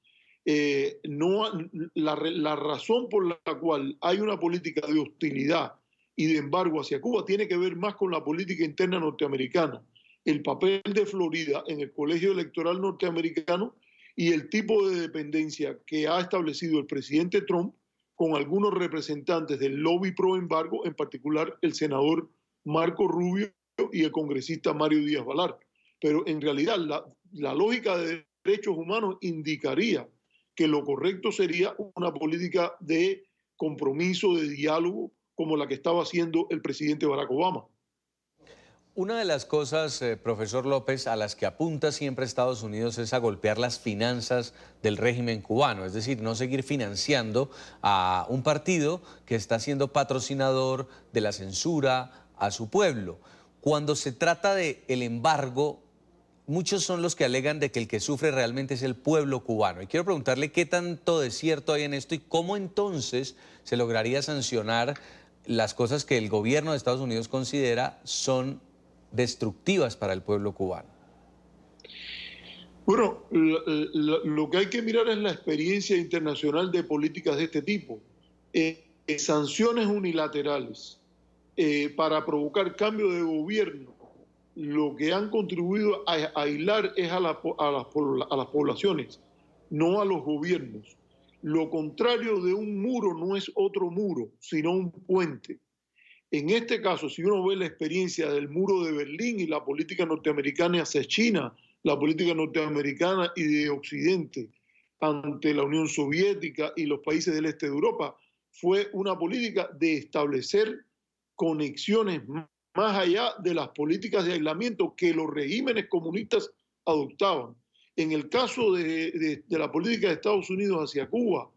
La razón por la cual hay una política de hostilidad y de embargo hacia Cuba tiene que ver más con la política interna norteamericana, el papel de Florida en el colegio electoral norteamericano y el tipo de dependencia que ha establecido el presidente Trump con algunos representantes del lobby pro embargo, en particular el senador Marco Rubio y el congresista Mario Díaz-Balart. Pero en realidad la lógica de derechos humanos indicaría que lo correcto sería una política de compromiso, de diálogo, como la que estaba haciendo el presidente Barack Obama. Una de las cosas, profesor López, a las que apunta siempre Estados Unidos es a golpear las finanzas del régimen cubano, es decir, no seguir financiando a un partido que está siendo patrocinador de la censura a su pueblo. Cuando se trata del embargo, muchos son los que alegan de que el que sufre realmente es el pueblo cubano. Y quiero preguntarle qué tanto de cierto hay en esto y cómo entonces se lograría sancionar las cosas que el gobierno de Estados Unidos considera son destructivas para el pueblo cubano. Bueno, lo que hay que mirar es la experiencia internacional de políticas de este tipo. Sanciones unilaterales para provocar cambio de gobierno, lo que han contribuido a aislar es a las poblaciones, no a los gobiernos. Lo contrario de un muro no es otro muro, sino un puente. En este caso, si uno ve la experiencia del muro de Berlín y la política norteamericana hacia China, la política norteamericana y de Occidente ante la Unión Soviética y los países del este de Europa, fue una política de establecer conexiones más allá de las políticas de aislamiento que los regímenes comunistas adoptaban. En el caso de la política de Estados Unidos hacia Cuba,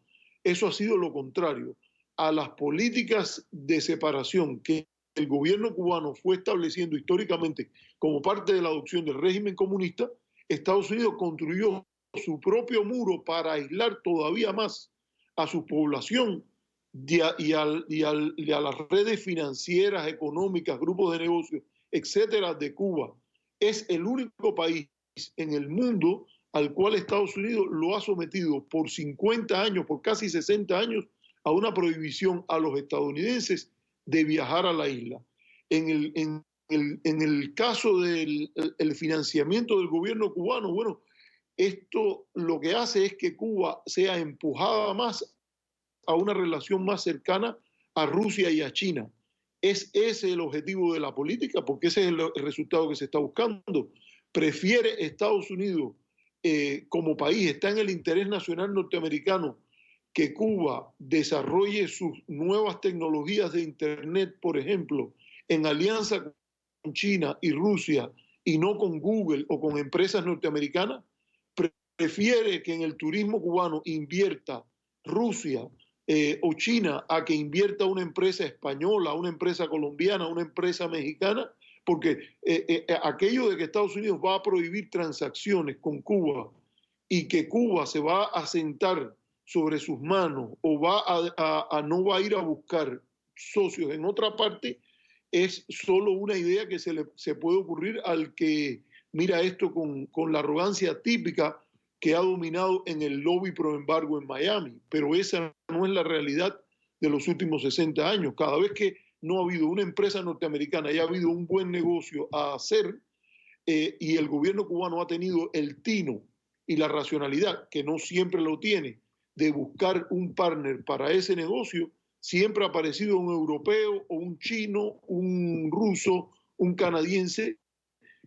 eso ha sido lo contrario. A las políticas de separación que el gobierno cubano fue estableciendo históricamente como parte de la adopción del régimen comunista, Estados Unidos construyó su propio muro para aislar todavía más a su población y a las redes financieras, económicas, grupos de negocios, etcétera, de Cuba. Es el único país en el mundo al cual Estados Unidos lo ha sometido por 50 años, por casi 60 años, a una prohibición a los estadounidenses de viajar a la isla. En el caso del financiamiento del gobierno cubano, bueno, esto lo que hace es que Cuba sea empujada más a una relación más cercana a Rusia y a China. ¿Es ese el objetivo de la política? Porque ese es el resultado que se está buscando. ¿Prefiere Estados Unidos como país, está en el interés nacional norteamericano, que Cuba desarrolle sus nuevas tecnologías de Internet, por ejemplo, en alianza con China y Rusia y no con Google o con empresas norteamericanas? ¿Prefiere que en el turismo cubano invierta Rusia o China a que invierta una empresa española, una empresa colombiana, una empresa mexicana? Porque aquello de que Estados Unidos va a prohibir transacciones con Cuba y que Cuba se va a sentar sobre sus manos o no va a ir a buscar socios en otra parte, es solo una idea que se puede ocurrir al que mira esto con la arrogancia típica que ha dominado en el lobby pro embargo en Miami. Pero esa no es la realidad de los últimos 60 años. Cada vez que no ha habido una empresa norteamericana y ha habido un buen negocio a hacer, y el gobierno cubano ha tenido el tino y la racionalidad, que no siempre lo tiene, de buscar un partner para ese negocio, siempre ha aparecido un europeo o un chino, un ruso, un canadiense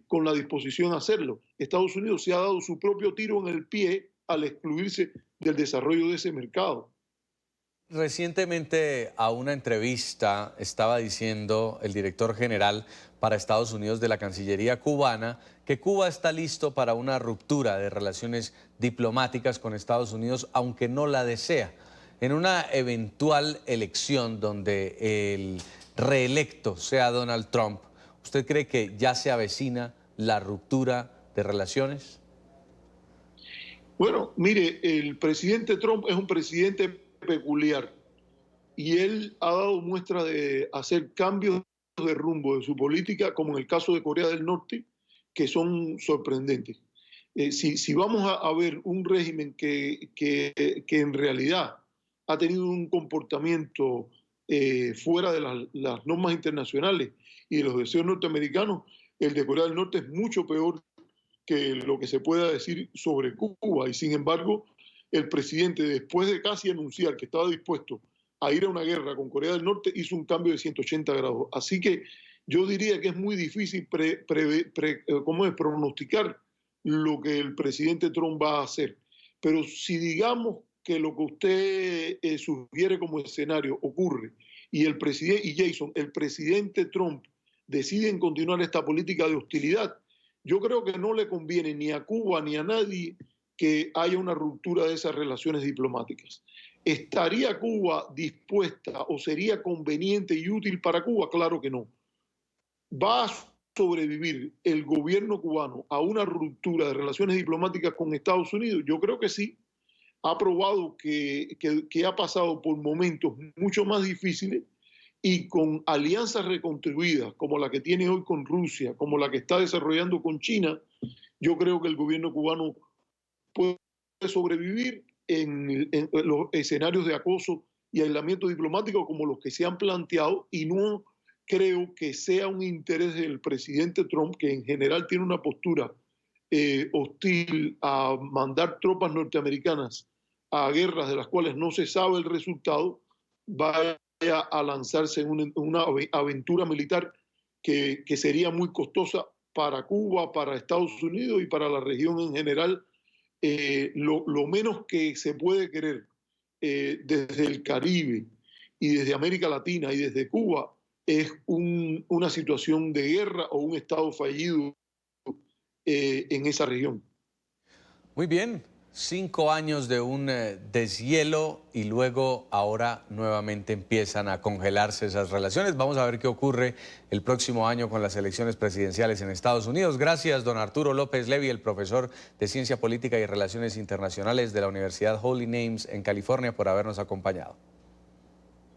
con la disposición a hacerlo. Estados Unidos se ha dado su propio tiro en el pie al excluirse del desarrollo de ese mercado. Recientemente a una entrevista estaba diciendo el director general para Estados Unidos de la Cancillería cubana que Cuba está listo para una ruptura de relaciones diplomáticas con Estados Unidos, aunque no la desea. En una eventual elección donde el reelecto sea Donald Trump, ¿usted cree que ya se avecina la ruptura de relaciones? Bueno, mire, el presidente Trump es un presidente peculiar y él ha dado muestra de hacer cambios de rumbo de su política, como en el caso de Corea del Norte, que son sorprendentes. Si vamos a ver un régimen que en realidad ha tenido un comportamiento fuera de las normas internacionales y de los deseos norteamericanos, el de Corea del Norte es mucho peor que lo que se pueda decir sobre Cuba. Y sin embargo, el presidente, después de casi anunciar que estaba dispuesto a ir a una guerra con Corea del Norte, hizo un cambio de 180 grados. Así que yo diría que es muy difícil pronosticar lo que el presidente Trump va a hacer. Pero si digamos que lo que usted sugiere como escenario ocurre y el presidente Trump deciden continuar esta política de hostilidad, yo creo que no le conviene ni a Cuba ni a nadie que haya una ruptura de esas relaciones diplomáticas. ¿Estaría Cuba dispuesta o sería conveniente y útil para Cuba? Claro que no. ¿Va a sobrevivir el gobierno cubano a una ruptura de relaciones diplomáticas con Estados Unidos? Yo creo que sí. Ha probado que ha pasado por momentos mucho más difíciles y con alianzas reconstruidas como la que tiene hoy con Rusia, como la que está desarrollando con China, yo creo que el gobierno cubano puede sobrevivir en los escenarios de acoso y aislamiento diplomático como los que se han planteado, y no creo que sea un interés del presidente Trump, que en general tiene una postura hostil a mandar tropas norteamericanas a guerras de las cuales no se sabe el resultado, vaya a lanzarse en una aventura militar que sería muy costosa para Cuba, para Estados Unidos y para la región en general. Lo menos que se puede querer desde el Caribe y desde América Latina y desde Cuba es una situación de guerra o un estado fallido en esa región. Muy bien. 5 años de un deshielo y luego ahora nuevamente empiezan a congelarse esas relaciones. Vamos a ver qué ocurre el próximo año con las elecciones presidenciales en Estados Unidos. Gracias, don Arturo López Levy, el profesor de Ciencia Política y Relaciones Internacionales de la Universidad Holy Names en California, por habernos acompañado.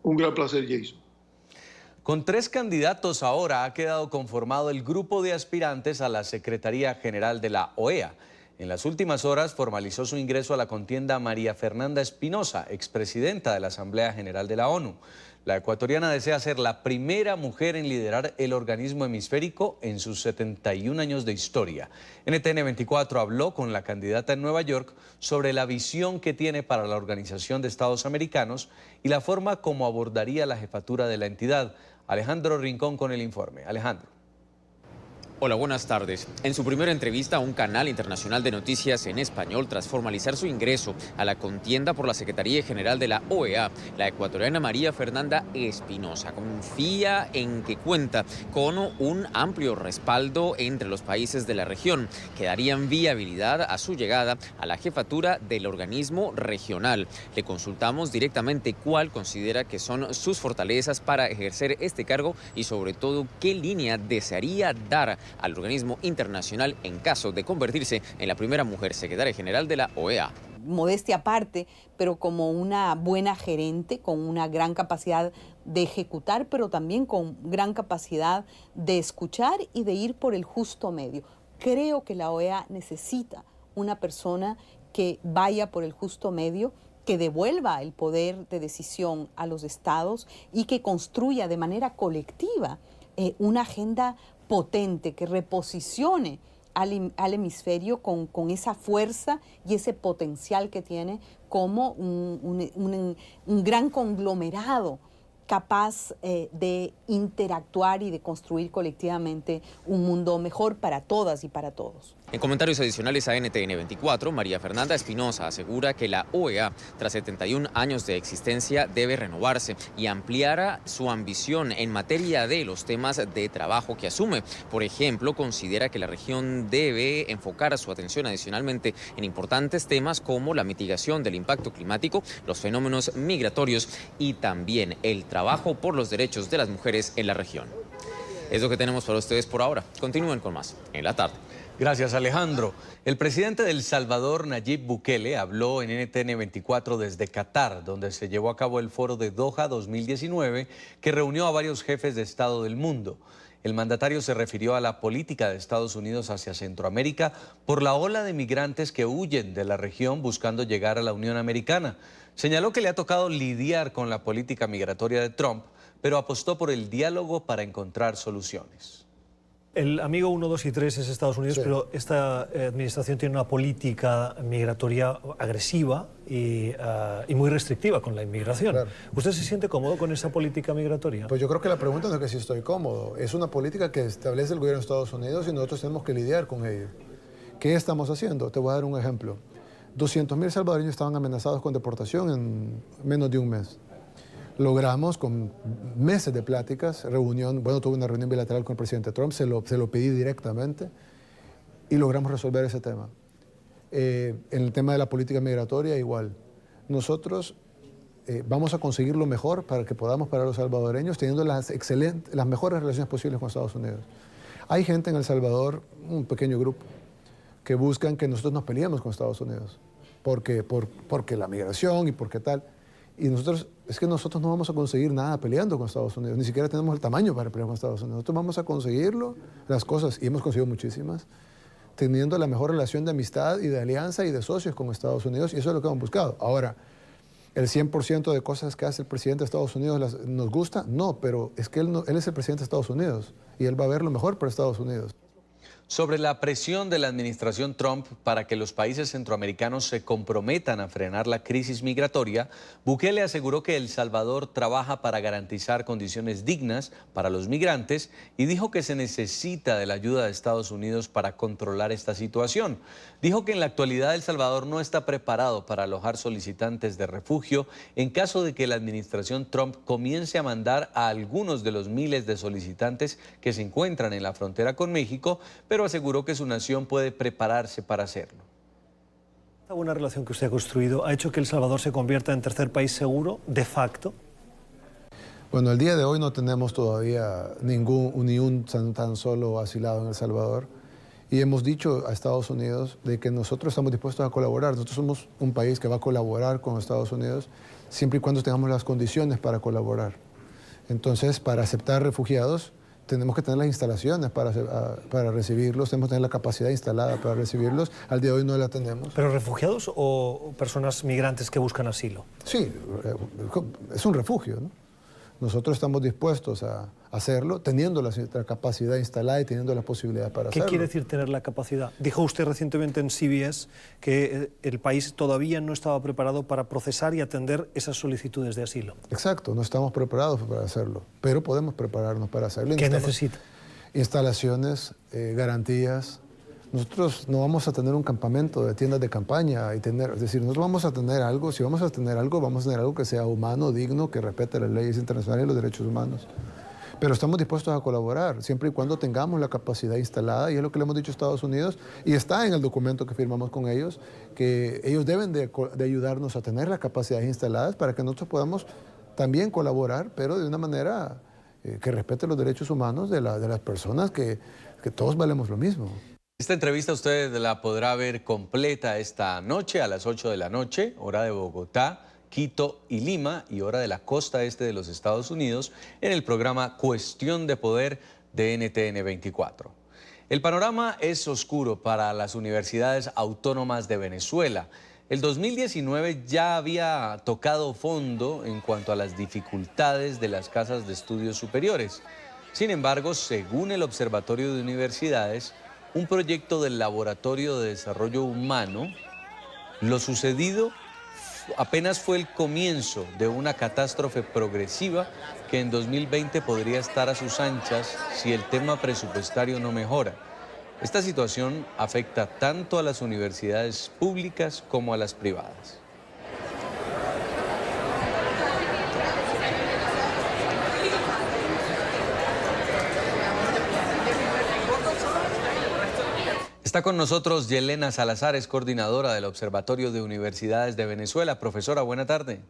Un gran placer, Jason. Con 3 candidatos ahora ha quedado conformado el grupo de aspirantes a la Secretaría General de la OEA. En las últimas horas formalizó su ingreso a la contienda María Fernanda Espinosa, expresidenta de la Asamblea General de la ONU. La ecuatoriana desea ser la primera mujer en liderar el organismo hemisférico en sus 71 años de historia. NTN 24 habló con la candidata en Nueva York sobre la visión que tiene para la Organización de Estados Americanos y la forma como abordaría la jefatura de la entidad. Alejandro Rincón con el informe. Alejandro. Hola, buenas tardes. En su primera entrevista a un canal internacional de noticias en español, tras formalizar su ingreso a la contienda por la Secretaría General de la OEA, la ecuatoriana María Fernanda Espinosa confía en que cuenta con un amplio respaldo entre los países de la región, que darían viabilidad a su llegada a la jefatura del organismo regional. Le consultamos directamente cuál considera que son sus fortalezas para ejercer este cargo y sobre todo qué línea desearía dar al organismo internacional en caso de convertirse en la primera mujer secretaria general de la OEA. Modestia aparte, pero como una buena gerente, con una gran capacidad de ejecutar, pero también con gran capacidad de escuchar y de ir por el justo medio. Creo que la OEA necesita una persona que vaya por el justo medio, que devuelva el poder de decisión a los estados y que construya de manera colectiva una agenda potente que reposicione al hemisferio con esa fuerza y ese potencial que tiene como un gran conglomerado capaz de interactuar y de construir colectivamente un mundo mejor para todas y para todos. En comentarios adicionales a NTN 24, María Fernanda Espinosa asegura que la OEA, tras 71 años de existencia, debe renovarse y ampliar su ambición en materia de los temas de trabajo que asume. Por ejemplo, considera que la región debe enfocar su atención adicionalmente en importantes temas como la mitigación del impacto climático, los fenómenos migratorios y también el trabajo por los derechos de las mujeres en la región. Es lo que tenemos para ustedes por ahora. Continúen con más en la tarde. Gracias, Alejandro. El presidente de El Salvador, Nayib Bukele, habló en NTN 24 desde Qatar, donde se llevó a cabo el Foro de Doha 2019, que reunió a varios jefes de Estado del mundo. El mandatario se refirió a la política de Estados Unidos hacia Centroamérica por la ola de migrantes que huyen de la región buscando llegar a la Unión Americana. Señaló que le ha tocado lidiar con la política migratoria de Trump, pero apostó por el diálogo para encontrar soluciones. El amigo 1, 2 y 3 es Estados Unidos, sí, pero esta administración tiene una política migratoria agresiva y muy restrictiva con la inmigración. Claro. ¿Usted se siente cómodo con esa política migratoria? Pues yo creo que la pregunta no es que si estoy cómodo. Es una política que establece el gobierno de Estados Unidos y nosotros tenemos que lidiar con ello. ¿Qué estamos haciendo? Te voy a dar un ejemplo. 200.000 salvadoreños estaban amenazados con deportación en menos de un mes. Logramos, con meses de pláticas, tuve una reunión bilateral con el presidente Trump, se lo pedí directamente y logramos resolver ese tema. En el tema de la política migratoria, igual. Nosotros vamos a conseguir lo mejor para que podamos parar a los salvadoreños teniendo las mejores relaciones posibles con Estados Unidos. Hay gente en El Salvador, un pequeño grupo, que buscan que nosotros nos peleemos con Estados Unidos, porque la migración y porque tal. Y nosotros no vamos a conseguir nada peleando con Estados Unidos, ni siquiera tenemos el tamaño para pelear con Estados Unidos. Nosotros vamos a conseguirlo, las cosas, y hemos conseguido muchísimas, teniendo la mejor relación de amistad y de alianza y de socios con Estados Unidos, y eso es lo que hemos buscado. Ahora, ¿el 100% de cosas que hace el presidente de Estados Unidos nos gusta? No, pero es que él es el presidente de Estados Unidos, y él va a ver lo mejor para Estados Unidos. Sobre la presión de la administración Trump para que los países centroamericanos se comprometan a frenar la crisis migratoria, Bukele aseguró que El Salvador trabaja para garantizar condiciones dignas para los migrantes y dijo que se necesita de la ayuda de Estados Unidos para controlar esta situación. Dijo que en la actualidad El Salvador no está preparado para alojar solicitantes de refugio en caso de que la administración Trump comience a mandar a algunos de los miles de solicitantes que se encuentran en la frontera con México, pero aseguró que su nación puede prepararse para hacerlo. Esta buena relación que usted ha construido ha hecho que El Salvador se convierta en tercer país seguro de facto. Bueno, el día de hoy no tenemos todavía ni un tan solo asilado en El Salvador y hemos dicho a Estados Unidos de que nosotros estamos dispuestos a colaborar. Nosotros somos un país que va a colaborar con Estados Unidos siempre y cuando tengamos las condiciones para colaborar. Entonces, para aceptar refugiados, tenemos que tener las instalaciones para recibirlos, tenemos que tener la capacidad instalada para recibirlos. Al día de hoy no la tenemos. ¿Pero refugiados o personas migrantes que buscan asilo? Sí, es un refugio, ¿no? Nosotros estamos dispuestos a hacerlo, teniendo la capacidad instalada y teniendo las posibilidades para hacerlo. ¿Qué quiere decir tener la capacidad? Dijo usted recientemente en CBS que el país todavía no estaba preparado para procesar y atender esas solicitudes de asilo. Exacto, no estamos preparados para hacerlo, pero podemos prepararnos para hacerlo. ¿Qué necesita? Instalaciones, garantías. Nosotros no vamos a tener un campamento de tiendas de campaña, es decir, nosotros vamos a tener algo, si vamos a tener algo que sea humano, digno, que respete las leyes internacionales y los derechos humanos. Pero estamos dispuestos a colaborar, siempre y cuando tengamos la capacidad instalada, y es lo que le hemos dicho a Estados Unidos, y está en el documento que firmamos con ellos, que ellos deben de ayudarnos a tener las capacidades instaladas para que nosotros podamos también colaborar, pero de una manera que respete los derechos humanos de las personas, que todos valemos lo mismo. Esta entrevista usted la podrá ver completa esta noche a las 8 de la noche, hora de Bogotá, Quito y Lima, y hora de la costa este de los Estados Unidos, en el programa Cuestión de Poder de NTN 24. El panorama es oscuro para las universidades autónomas de Venezuela. El 2019 ya había tocado fondo en cuanto a las dificultades de las casas de estudios superiores. Sin embargo, según el Observatorio de Universidades, un proyecto del Laboratorio de Desarrollo Humano, lo sucedido apenas fue el comienzo de una catástrofe progresiva que en 2020 podría estar a sus anchas si el tema presupuestario no mejora. Esta situación afecta tanto a las universidades públicas como a las privadas. Está con nosotros Yelena Salazar, es coordinadora del Observatorio de Universidades de Venezuela. Profesora, buena tarde.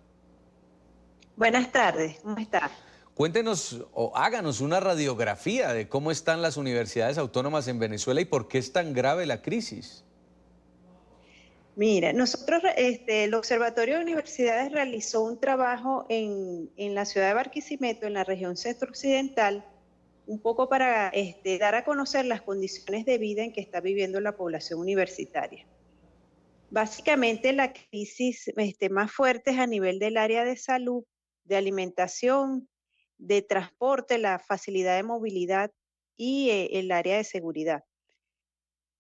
Buenas tardes, ¿cómo está? Cuéntenos o háganos una radiografía de cómo están las universidades autónomas en Venezuela y por qué es tan grave la crisis. Mira, nosotros, el Observatorio de Universidades realizó un trabajo en la ciudad de Barquisimeto, en la región centro-occidental, un poco para dar a conocer las condiciones de vida en que está viviendo la población universitaria. Básicamente, la crisis más fuerte es a nivel del área de salud, de alimentación, de transporte, la facilidad de movilidad y el área de seguridad.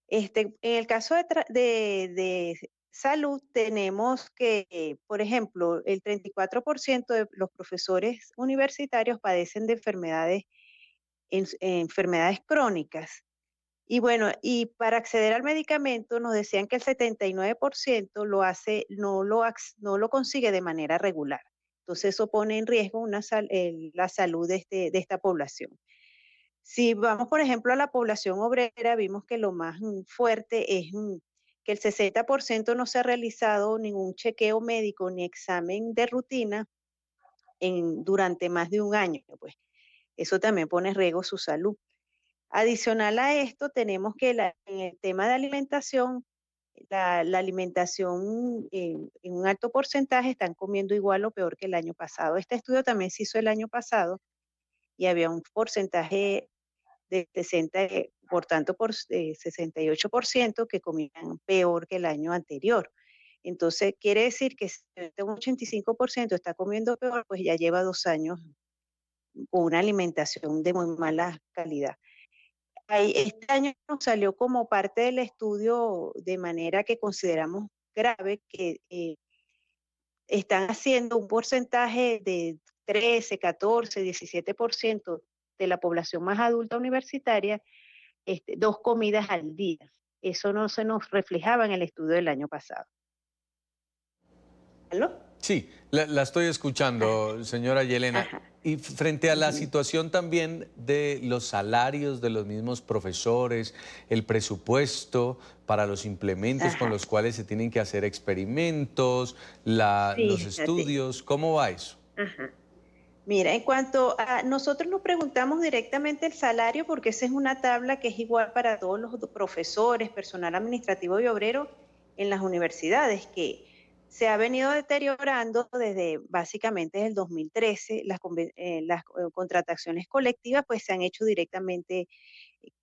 En el caso de salud, tenemos que, por ejemplo, el 34% de los profesores universitarios padecen de enfermedades crónicas. Y bueno, y para acceder al medicamento nos decían que el 79% no lo consigue de manera regular. Entonces eso pone en riesgo la salud de esta población. Si vamos, por ejemplo, a la población obrera, vimos que lo más fuerte es que el 60% no se ha realizado ningún chequeo médico ni examen de rutina durante más de un año. Pues eso también pone en riesgo su salud. Adicional a esto, tenemos que en el tema de alimentación, la alimentación en un alto porcentaje están comiendo igual o peor que el año pasado. Este estudio también se hizo el año pasado y había un porcentaje de 60%, por tanto, 68% que comían peor que el año anterior. Entonces, quiere decir que si un 85% está comiendo peor, pues ya lleva 2 años con una alimentación de muy mala calidad. Este año nos salió como parte del estudio de manera que consideramos grave que están haciendo un porcentaje de 13, 14, 17% de la población más adulta universitaria, 2 comidas al día. Eso no se nos reflejaba en el estudio del año pasado. ¿Aló? Sí, la estoy escuchando, señora Yelena. Ajá. Y frente a la situación también de los salarios de los mismos profesores, el presupuesto para los implementos con los cuales se tienen que hacer experimentos, los estudios, ¿cómo va eso? Ajá. Mira, en cuanto a nosotros nos preguntamos directamente el salario, porque esa es una tabla que es igual para todos los profesores, personal administrativo y obrero en las universidades, que se ha venido deteriorando básicamente desde el 2013. Las contrataciones colectivas pues se han hecho directamente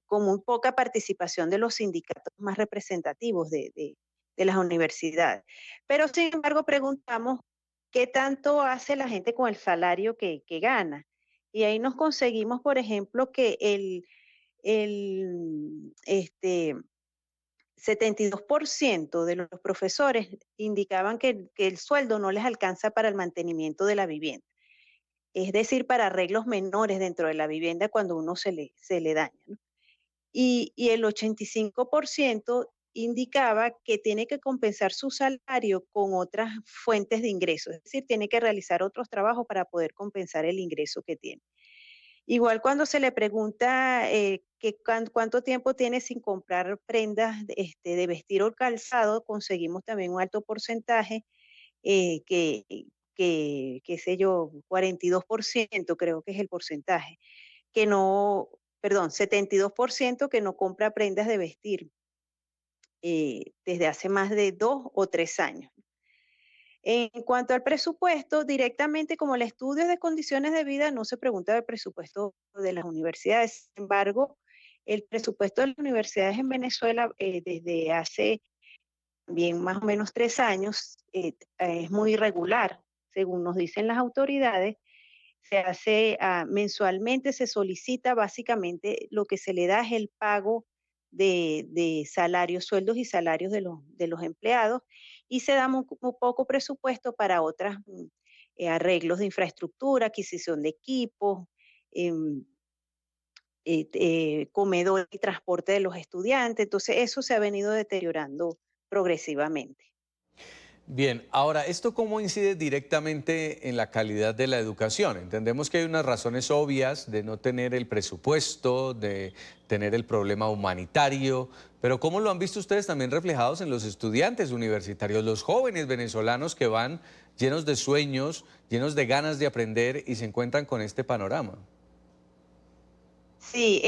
con muy poca participación de los sindicatos más representativos de las universidades. Pero sin embargo preguntamos qué tanto hace la gente con el salario que gana. Y ahí nos conseguimos, por ejemplo, que el 72% de los profesores indicaban que el sueldo no les alcanza para el mantenimiento de la vivienda. Es decir, para arreglos menores dentro de la vivienda cuando uno se le daña, ¿no? Y el 85% indicaba que tiene que compensar su salario con otras fuentes de ingresos, es decir, tiene que realizar otros trabajos para poder compensar el ingreso que tiene. Igual cuando se le pregunta cuánto tiempo tiene sin comprar prendas de vestir o calzado, conseguimos también un alto porcentaje, qué sé yo, 42% creo que es el porcentaje, 72% que no compra prendas de vestir desde hace más de 2 o 3 años. En cuanto al presupuesto, directamente como el estudio de condiciones de vida no se pregunta del presupuesto de las universidades. Sin embargo, el presupuesto de las universidades en Venezuela desde hace bien más o menos 3 años es muy irregular, según nos dicen las autoridades. Se hace mensualmente, se solicita básicamente lo que se le da es el pago de salarios, sueldos y salarios de los empleados, y se da muy poco presupuesto para otros arreglos de infraestructura, adquisición de equipos, comedor y transporte de los estudiantes. Entonces, eso se ha venido deteriorando progresivamente. Bien, ahora, ¿esto cómo incide directamente en la calidad de la educación? Entendemos que hay unas razones obvias de no tener el presupuesto, de tener el problema humanitario, pero ¿cómo lo han visto ustedes también reflejados en los estudiantes universitarios, los jóvenes venezolanos que van llenos de sueños, llenos de ganas de aprender y se encuentran con este panorama? Sí,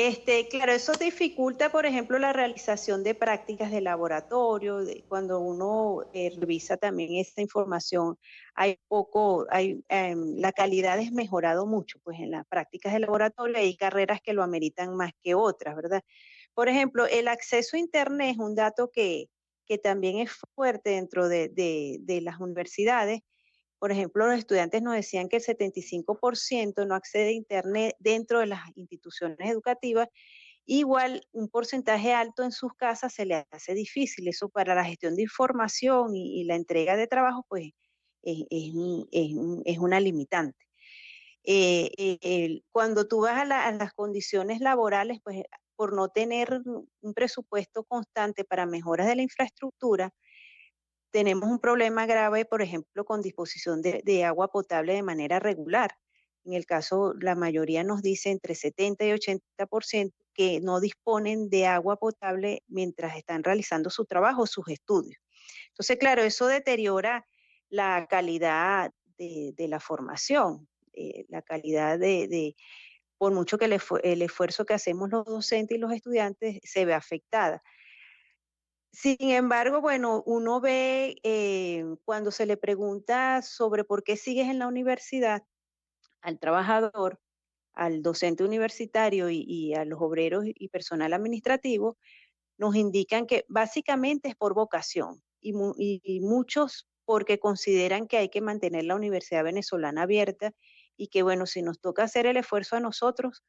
claro, eso dificulta, por ejemplo, la realización de prácticas de laboratorio. Cuando uno revisa también esta información, la calidad es mejorado mucho, pues en las prácticas de laboratorio hay carreras que lo ameritan más que otras, ¿verdad? Por ejemplo, el acceso a Internet es un dato que también es fuerte dentro de las universidades. Por ejemplo, los estudiantes nos decían que el 75% no accede a Internet dentro de las instituciones educativas. Igual, un porcentaje alto en sus casas se les hace difícil. Eso para la gestión de información y la entrega de trabajo, pues es una limitante. Cuando tú vas a las condiciones laborales, pues por no tener un presupuesto constante para mejoras de la infraestructura, tenemos un problema grave, por ejemplo, con disposición de agua potable de manera regular. En el caso, la mayoría nos dice entre 70 y 80% que no disponen de agua potable mientras están realizando su trabajo, sus estudios. Entonces, claro, eso deteriora la calidad de la formación, la calidad por mucho que el esfuerzo que hacemos los docentes y los estudiantes se ve afectada. Sin embargo, bueno, uno ve cuando se le pregunta sobre por qué sigues en la universidad al trabajador, al docente universitario y a los obreros y personal administrativo, nos indican que básicamente es por vocación y muchos porque consideran que hay que mantener la Universidad Venezolana abierta y que, bueno, si nos toca hacer el esfuerzo a nosotros,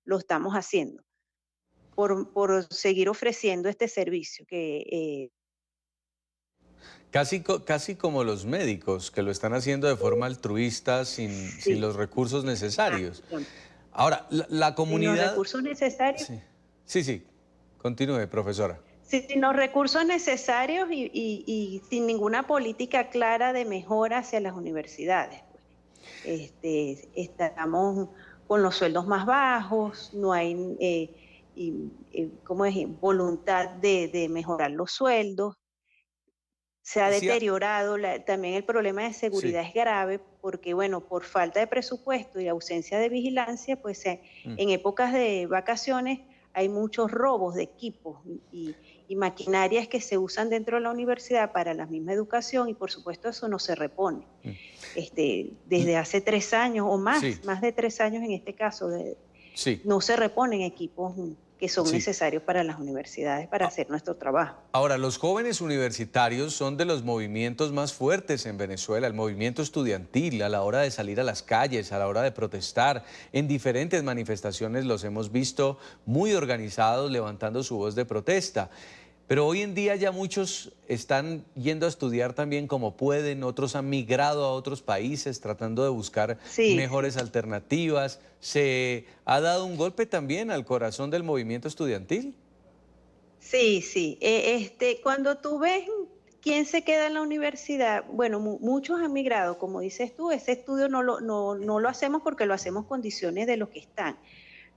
lo estamos haciendo por seguir ofreciendo este servicio que Casi como los médicos, que lo están haciendo de forma altruista, sin los recursos necesarios. Ahora, la sin comunidad... los recursos necesarios. Sí, continúe, profesora. Sin los recursos necesarios y sin ninguna política clara de mejora hacia las universidades. Estamos con los sueldos más bajos, no hay voluntad de mejorar los sueldos. Se ha deteriorado, también el problema de seguridad es grave porque, bueno, por falta de presupuesto y ausencia de vigilancia, pues en épocas de vacaciones hay muchos robos de equipos y maquinarias que se usan dentro de la universidad para la misma educación y por supuesto eso no se repone. Desde hace 3 años o más, más de 3 años en este caso, no se reponen equipos que son necesarios para las universidades para hacer nuestro trabajo. Ahora, los jóvenes universitarios son de los movimientos más fuertes en Venezuela, el movimiento estudiantil a la hora de salir a las calles, a la hora de protestar. En diferentes manifestaciones los hemos visto muy organizados, levantando su voz de protesta. Pero hoy en día ya muchos están yendo a estudiar también como pueden, otros han migrado a otros países tratando de buscar mejores alternativas. ¿Se ha dado un golpe también al corazón del movimiento estudiantil? Sí. Cuando tú ves quién se queda en la universidad, bueno, muchos han migrado, como dices tú, ese estudio no lo hacemos porque lo hacemos en condiciones de los que están.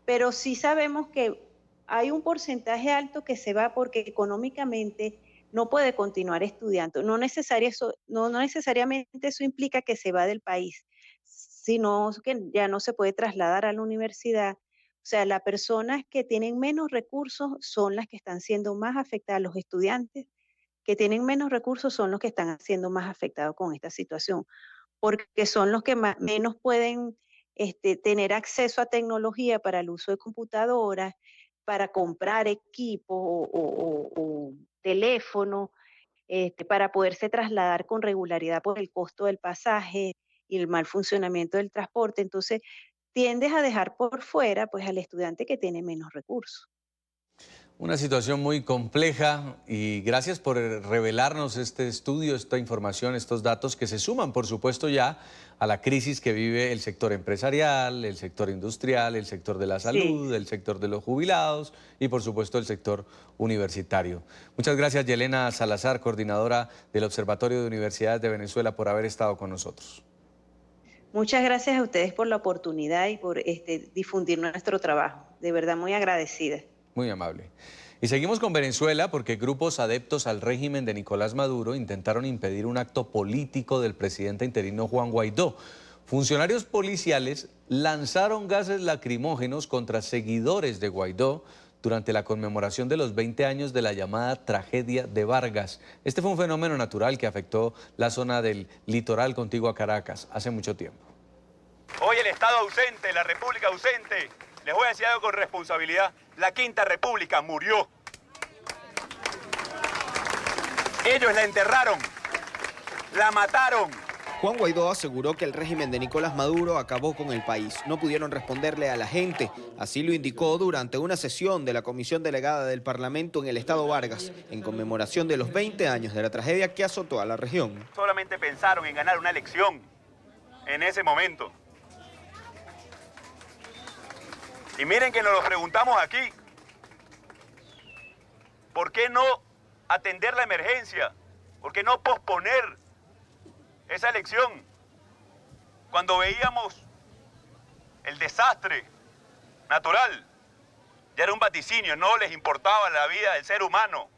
Pero sí sabemos que hay un porcentaje alto que se va porque económicamente no puede continuar estudiando. No necesariamente eso implica que se va del país, sino que ya no se puede trasladar a la universidad. O sea, las personas que tienen menos recursos son las que están siendo más afectadas. Los estudiantes que tienen menos recursos son los que están siendo más afectados con esta situación, porque son los que menos pueden tener acceso a tecnología para el uso de computadoras, para comprar equipo o teléfono, para poderse trasladar con regularidad por el costo del pasaje y el mal funcionamiento del transporte. Entonces, tiendes a dejar por fuera pues, al estudiante que tiene menos recursos. Una situación muy compleja y gracias por revelarnos este estudio, esta información, estos datos que se suman, por supuesto, ya a la crisis que vive el sector empresarial, el sector industrial, el sector de la salud, el sector de los jubilados y, por supuesto, el sector universitario. Muchas gracias, Yelena Salazar, coordinadora del Observatorio de Universidades de Venezuela, por haber estado con nosotros. Muchas gracias a ustedes por la oportunidad y por difundir nuestro trabajo. De verdad, muy agradecida. Muy amable. Y seguimos con Venezuela porque grupos adeptos al régimen de Nicolás Maduro intentaron impedir un acto político del presidente interino Juan Guaidó. Funcionarios policiales lanzaron gases lacrimógenos contra seguidores de Guaidó durante la conmemoración de los 20 años de la llamada tragedia de Vargas. Este fue un fenómeno natural que afectó la zona del litoral contiguo a Caracas hace mucho tiempo. Hoy el Estado ausente, la República ausente. Les voy a decir algo con responsabilidad. La Quinta República murió. Ellos la enterraron, la mataron. Juan Guaidó aseguró que el régimen de Nicolás Maduro acabó con el país. No pudieron responderle a la gente. Así lo indicó durante una sesión de la Comisión Delegada del Parlamento en el Estado Vargas, en conmemoración de los 20 años de la tragedia que azotó a la región. Solamente pensaron en ganar una elección en ese momento. Y miren que nos lo preguntamos aquí. ¿Por qué no atender la emergencia? ¿Por qué no posponer esa elección? Cuando veíamos el desastre natural, ya era un vaticinio, no les importaba la vida del ser humano,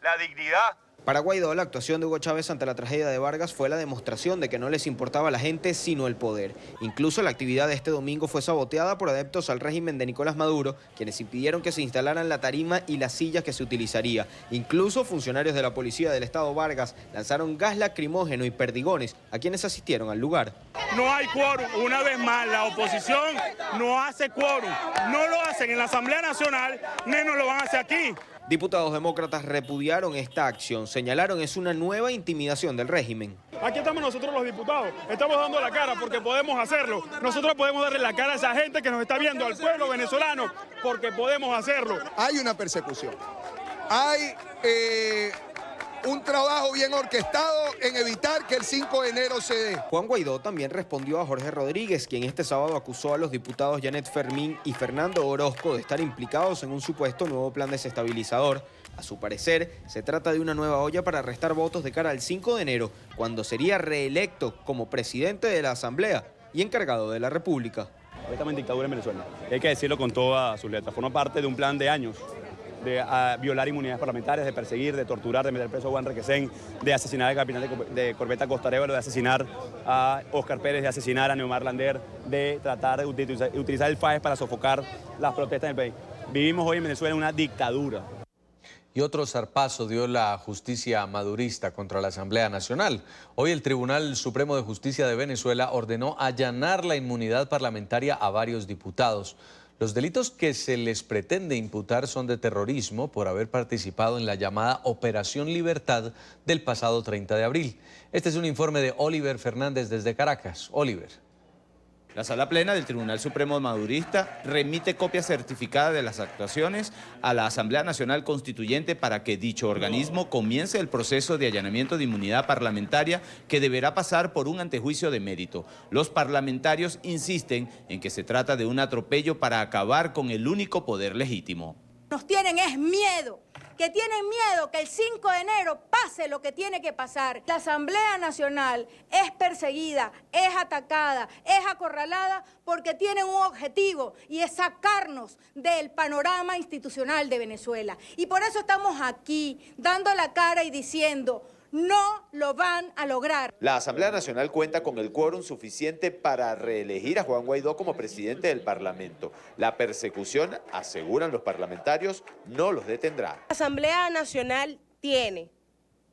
la dignidad. Para Guaidó, la actuación de Hugo Chávez ante la tragedia de Vargas fue la demostración de que no les importaba a la gente, sino el poder. Incluso la actividad de este domingo fue saboteada por adeptos al régimen de Nicolás Maduro, quienes impidieron que se instalaran la tarima y las sillas que se utilizaría. Incluso funcionarios de la policía del Estado Vargas lanzaron gas lacrimógeno y perdigones a quienes asistieron al lugar. No hay quórum. Una vez más, la oposición no hace quórum. No lo hacen en la Asamblea Nacional, menos lo van a hacer aquí. Diputados demócratas repudiaron esta acción, señalaron es una nueva intimidación del régimen. Aquí estamos nosotros los diputados, estamos dando la cara porque podemos hacerlo. Nosotros podemos darle la cara a esa gente que nos está viendo, al pueblo venezolano, porque podemos hacerlo. Hay una persecución, hay un trabajo bien orquestado en evitar que el 5 de enero se dé. Juan Guaidó también respondió a Jorge Rodríguez, quien este sábado acusó a los diputados Janet Fermín y Fernando Orozco de estar implicados en un supuesto nuevo plan desestabilizador. A su parecer, se trata de una nueva olla para restar votos de cara al 5 de enero, cuando sería reelecto como presidente de la Asamblea y encargado de la República. Hoy estamos en dictadura en Venezuela, hay que decirlo con todas sus letras. Forma parte de un plan de años de violar inmunidades parlamentarias, de perseguir, de torturar, de meter preso a Juan Requesén, de asesinar al capitán de corbeta Costa Arevalo, de asesinar a Óscar Pérez, de asesinar a Neomar Lander, de tratar de utilizar el FAES para sofocar las protestas en el país. Vivimos hoy en Venezuela una dictadura. Y otro zarpazo dio la justicia madurista contra la Asamblea Nacional. Hoy el Tribunal Supremo de Justicia de Venezuela ordenó allanar la inmunidad parlamentaria a varios diputados. Los delitos que se les pretende imputar son de terrorismo por haber participado en la llamada Operación Libertad del pasado 30 de abril. Este es un informe de Oliver Fernández desde Caracas. Oliver. La Sala Plena del Tribunal Supremo Madurista remite copia certificada de las actuaciones a la Asamblea Nacional Constituyente para que dicho organismo comience el proceso de allanamiento de inmunidad parlamentaria que deberá pasar por un antejuicio de mérito. Los parlamentarios insisten en que se trata de un atropello para acabar con el único poder legítimo. Nos tienen es miedo, que tienen miedo que el 5 de enero pase lo que tiene que pasar. La Asamblea Nacional es perseguida, es atacada, es acorralada porque tienen un objetivo y es sacarnos del panorama institucional de Venezuela. Y por eso estamos aquí dando la cara y diciendo: no lo van a lograr. La Asamblea Nacional cuenta con el quórum suficiente para reelegir a Juan Guaidó como presidente del Parlamento. La persecución, aseguran los parlamentarios, no los detendrá. La Asamblea Nacional tiene,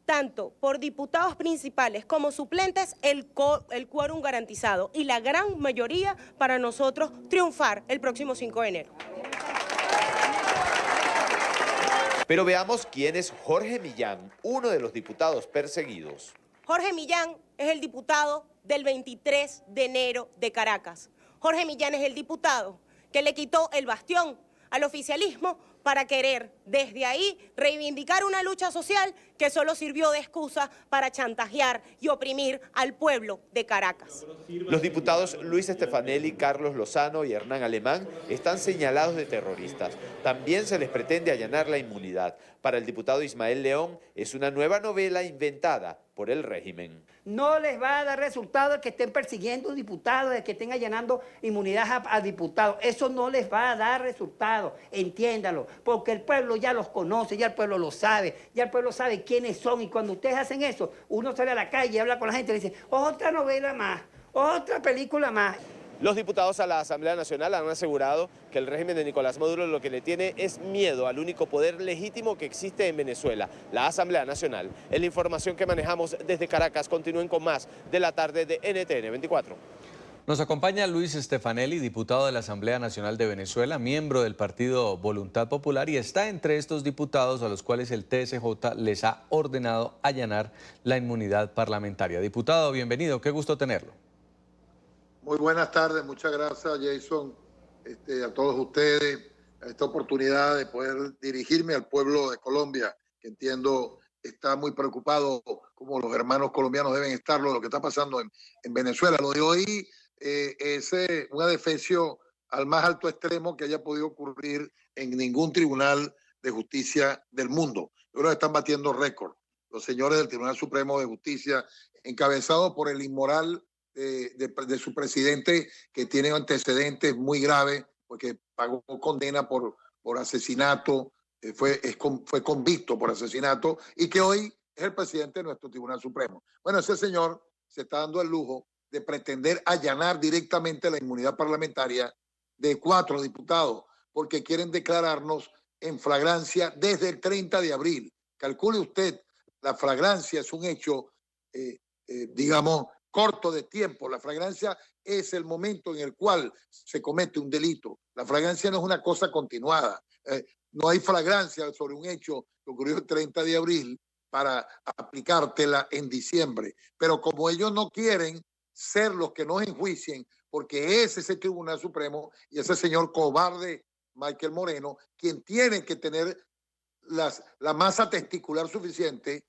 tanto por diputados principales como suplentes, el quórum garantizado y la gran mayoría para nosotros triunfar el próximo 5 de enero. Pero veamos quién es Jorge Millán, uno de los diputados perseguidos. Jorge Millán es el diputado del 23 de enero de Caracas. Jorge Millán es el diputado que le quitó el bastión al oficialismo para querer desde ahí reivindicar una lucha social que solo sirvió de excusa para chantajear y oprimir al pueblo de Caracas. Los diputados Luis Stefanelli, Carlos Lozano y Hernán Alemán están señalados de terroristas. También se les pretende allanar la inmunidad. Para el diputado Ismael León es una nueva novela inventada por el régimen. No les va a dar resultado el que estén persiguiendo diputados, el que estén allanando inmunidad a diputados. Eso no les va a dar resultado, entiéndalo, porque el pueblo ya los conoce, ya el pueblo lo sabe, ya el pueblo sabe quiénes son, y cuando ustedes hacen eso, uno sale a la calle y habla con la gente y le dice, otra novela más, otra película más. Los diputados a la Asamblea Nacional han asegurado que el régimen de Nicolás Maduro lo que le tiene es miedo al único poder legítimo que existe en Venezuela, la Asamblea Nacional. En la información que manejamos desde Caracas, continúen con más de la tarde de NTN 24. Nos acompaña Luis Stefanelli, diputado de la Asamblea Nacional de Venezuela, miembro del partido Voluntad Popular, y está entre estos diputados a los cuales el TSJ les ha ordenado allanar la inmunidad parlamentaria. Diputado, bienvenido, qué gusto tenerlo. Muy buenas tardes, muchas gracias Jason, a todos ustedes, a esta oportunidad de poder dirigirme al pueblo de Colombia, que entiendo está muy preocupado, como los hermanos colombianos deben estarlo, lo que está pasando en Venezuela. Lo de hoy es un adefesio al más alto extremo que haya podido ocurrir en ningún tribunal de justicia del mundo. Yo creo que están batiendo récord los señores del Tribunal Supremo de Justicia, encabezados por el inmoral de su presidente, que tiene antecedentes muy graves, porque pagó condena por asesinato, fue convicto por asesinato, y que hoy es el presidente de nuestro Tribunal Supremo. Bueno, ese señor se está dando el lujo de pretender allanar directamente la inmunidad parlamentaria de 4 diputados, porque quieren declararnos en flagrancia desde el 30 de abril. Calcule usted, la flagrancia es un hecho, digamos, corto de tiempo. La flagrancia es el momento en el cual se comete un delito. La flagrancia no es una cosa continuada. No hay flagrancia sobre un hecho que ocurrió el 30 de abril para aplicártela en diciembre. Pero como ellos no quieren ser los que nos enjuicien, porque ese es el Tribunal Supremo y ese señor cobarde Michael Moreno, quien tiene que tener la masa testicular suficiente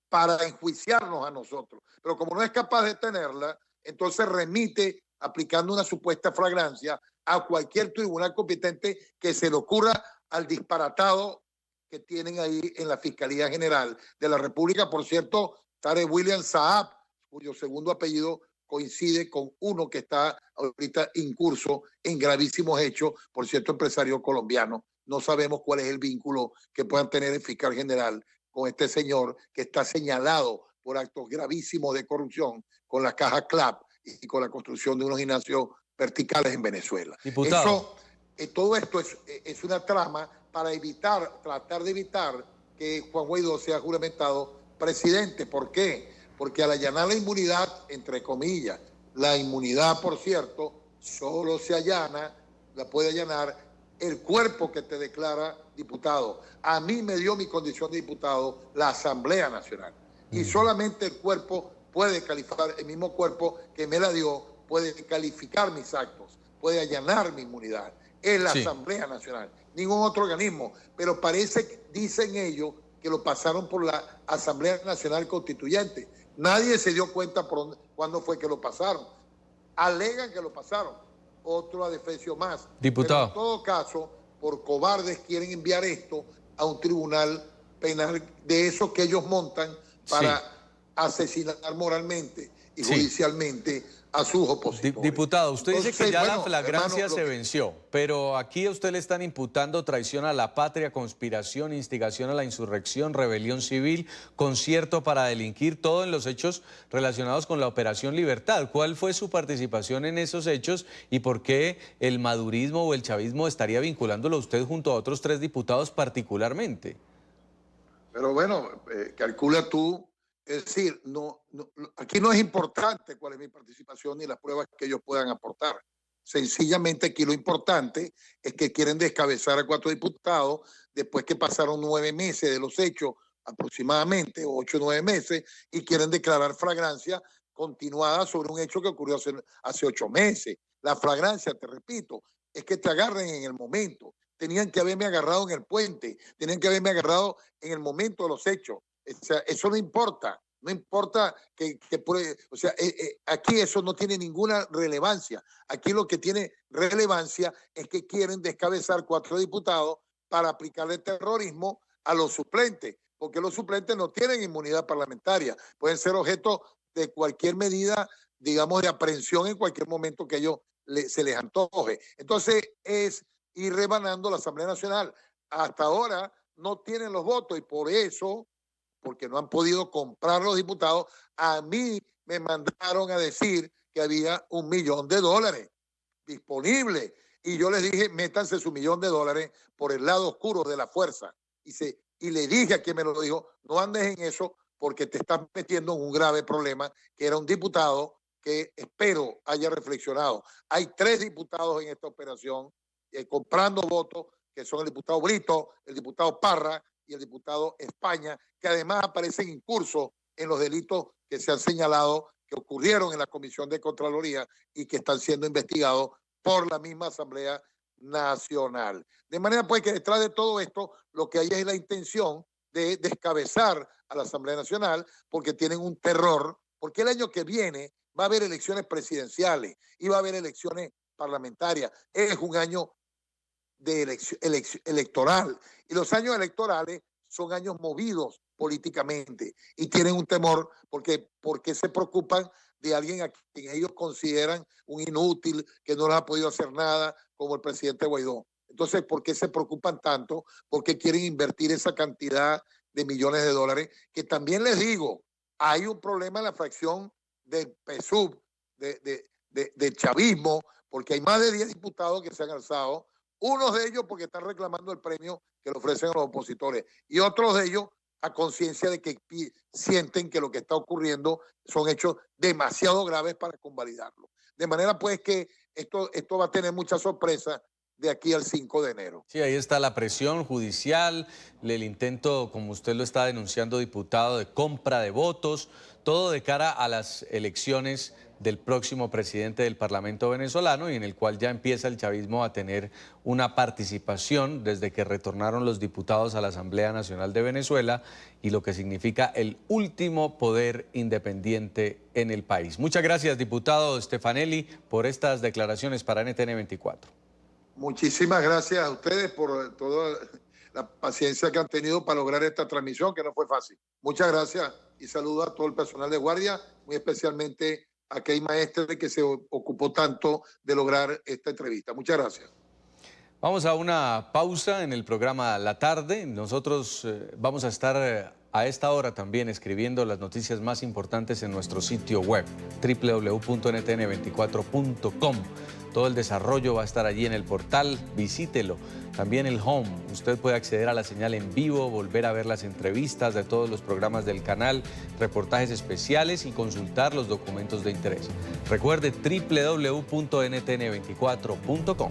para enjuiciarnos a nosotros. Pero como no es capaz de tenerla, entonces remite, aplicando una supuesta flagrancia, a cualquier tribunal competente que se le ocurra al disparatado que tienen ahí en la Fiscalía General de la República. Por cierto, Tarek William Saab, cuyo segundo apellido coincide con uno que está ahorita incurso en gravísimos hechos, por cierto, empresario colombiano. No sabemos cuál es el vínculo que puedan tener el fiscal general con este señor que está señalado por actos gravísimos de corrupción con la caja CLAP y con la construcción de unos gimnasios verticales en Venezuela. Diputado. Todo esto es una trama para tratar de evitar que Juan Guaidó sea juramentado presidente. ¿Por qué? Porque al allanar la inmunidad, entre comillas, la inmunidad, por cierto, solo se allana, la puede allanar el cuerpo que te declara diputado. A mí me dio mi condición de diputado la Asamblea Nacional. Y solamente el cuerpo puede calificar, el mismo cuerpo que me la dio, puede calificar mis actos, puede allanar mi inmunidad. Es la Asamblea Nacional, ningún otro organismo. Pero parece, dicen ellos, que lo pasaron por la Asamblea Nacional Constituyente. Nadie se dio cuenta por cuándo fue que lo pasaron. Alegan que lo pasaron. Otro adefesio más. Diputado. Pero en todo caso, por cobardes quieren enviar esto a un tribunal penal de esos que ellos montan para asesinar moralmente y judicialmente a sus opositores. Diputado, usted dice que ya la bueno, flagrancia hermano, se venció, pero aquí a usted le están imputando traición a la patria, conspiración, instigación a la insurrección, rebelión civil, concierto para delinquir, todo en los hechos relacionados con la Operación Libertad. ¿Cuál fue su participación en esos hechos y por qué el madurismo o el chavismo estaría vinculándolo a usted junto a otros 3 diputados particularmente? Pero bueno, calcula tú. Es decir, aquí no es importante cuál es mi participación ni las pruebas que ellos puedan aportar. Sencillamente aquí lo importante es que quieren descabezar a 4 diputados después que pasaron 9 meses de los hechos, aproximadamente 8 o 9 meses, y quieren declarar flagrancia continuada sobre un hecho que ocurrió hace 8 meses. La flagrancia, te repito, es que te agarren en el momento, tenían que haberme agarrado en el puente, tenían que haberme agarrado en el momento de los hechos. O sea, eso no importa. No importa o sea, aquí eso no tiene ninguna relevancia. Aquí lo que tiene relevancia es que quieren descabezar 4 diputados para aplicarle terrorismo a los suplentes, porque los suplentes no tienen inmunidad parlamentaria. Pueden ser objeto de cualquier medida, digamos, de aprehensión en cualquier momento que ellos se les antoje. Entonces es ir rebanando la Asamblea Nacional. Hasta ahora no tienen los votos y por eso, porque no han podido comprar los diputados, a mí me mandaron a decir que había $1 millón disponible. Y yo les dije, métanse su $1 millón por el lado oscuro de la fuerza. Y le dije a quien me lo dijo, no andes en eso porque te estás metiendo en un grave problema, que era un diputado que espero haya reflexionado. Hay 3 diputados en esta operación comprando votos, que son el diputado Brito, el diputado Parra y el diputado España, que además aparecen incursos en los delitos que se han señalado que ocurrieron en la Comisión de Contraloría y que están siendo investigados por la misma Asamblea Nacional. De manera pues que detrás de todo esto lo que hay es la intención de descabezar a la Asamblea Nacional porque tienen un terror, porque el año que viene va a haber elecciones presidenciales y va a haber elecciones parlamentarias. Es un año de electoral y los años electorales son años movidos políticamente y tienen un temor porque se preocupan de alguien a quien ellos consideran un inútil, que no les ha podido hacer nada, como el presidente Guaidó. Entonces, ¿por qué se preocupan tanto? ¿Por qué quieren invertir esa cantidad de millones de dólares? Que también les digo, hay un problema en la fracción del PSUV, del chavismo, porque hay más de 10 diputados que se han alzado, unos de ellos porque están reclamando el premio que le ofrecen a los opositores y otros de ellos a conciencia de que sienten que lo que está ocurriendo son hechos demasiado graves para convalidarlo. De manera pues que esto va a tener mucha sorpresa de aquí al 5 de enero. Sí, ahí está la presión judicial, el intento, como usted lo está denunciando, diputado, de compra de votos, todo de cara a las elecciones del próximo presidente del Parlamento venezolano y en el cual ya empieza el chavismo a tener una participación desde que retornaron los diputados a la Asamblea Nacional de Venezuela y lo que significa el último poder independiente en el país. Muchas gracias, diputado Stefanelli, por estas declaraciones para NTN 24. Muchísimas gracias a ustedes por toda la paciencia que han tenido para lograr esta transmisión, que no fue fácil. Muchas gracias y saludo a todo el personal de guardia, muy especialmente a Key Maestre, que se ocupó tanto de lograr esta entrevista. Muchas gracias. Vamos a una pausa en el programa La Tarde. Nosotros vamos a estar a esta hora también escribiendo las noticias más importantes en nuestro sitio web, www.ntn24.com. Todo el desarrollo va a estar allí en el portal, visítelo. También el home, usted puede acceder a la señal en vivo, volver a ver las entrevistas de todos los programas del canal, reportajes especiales y consultar los documentos de interés. Recuerde www.ntn24.com.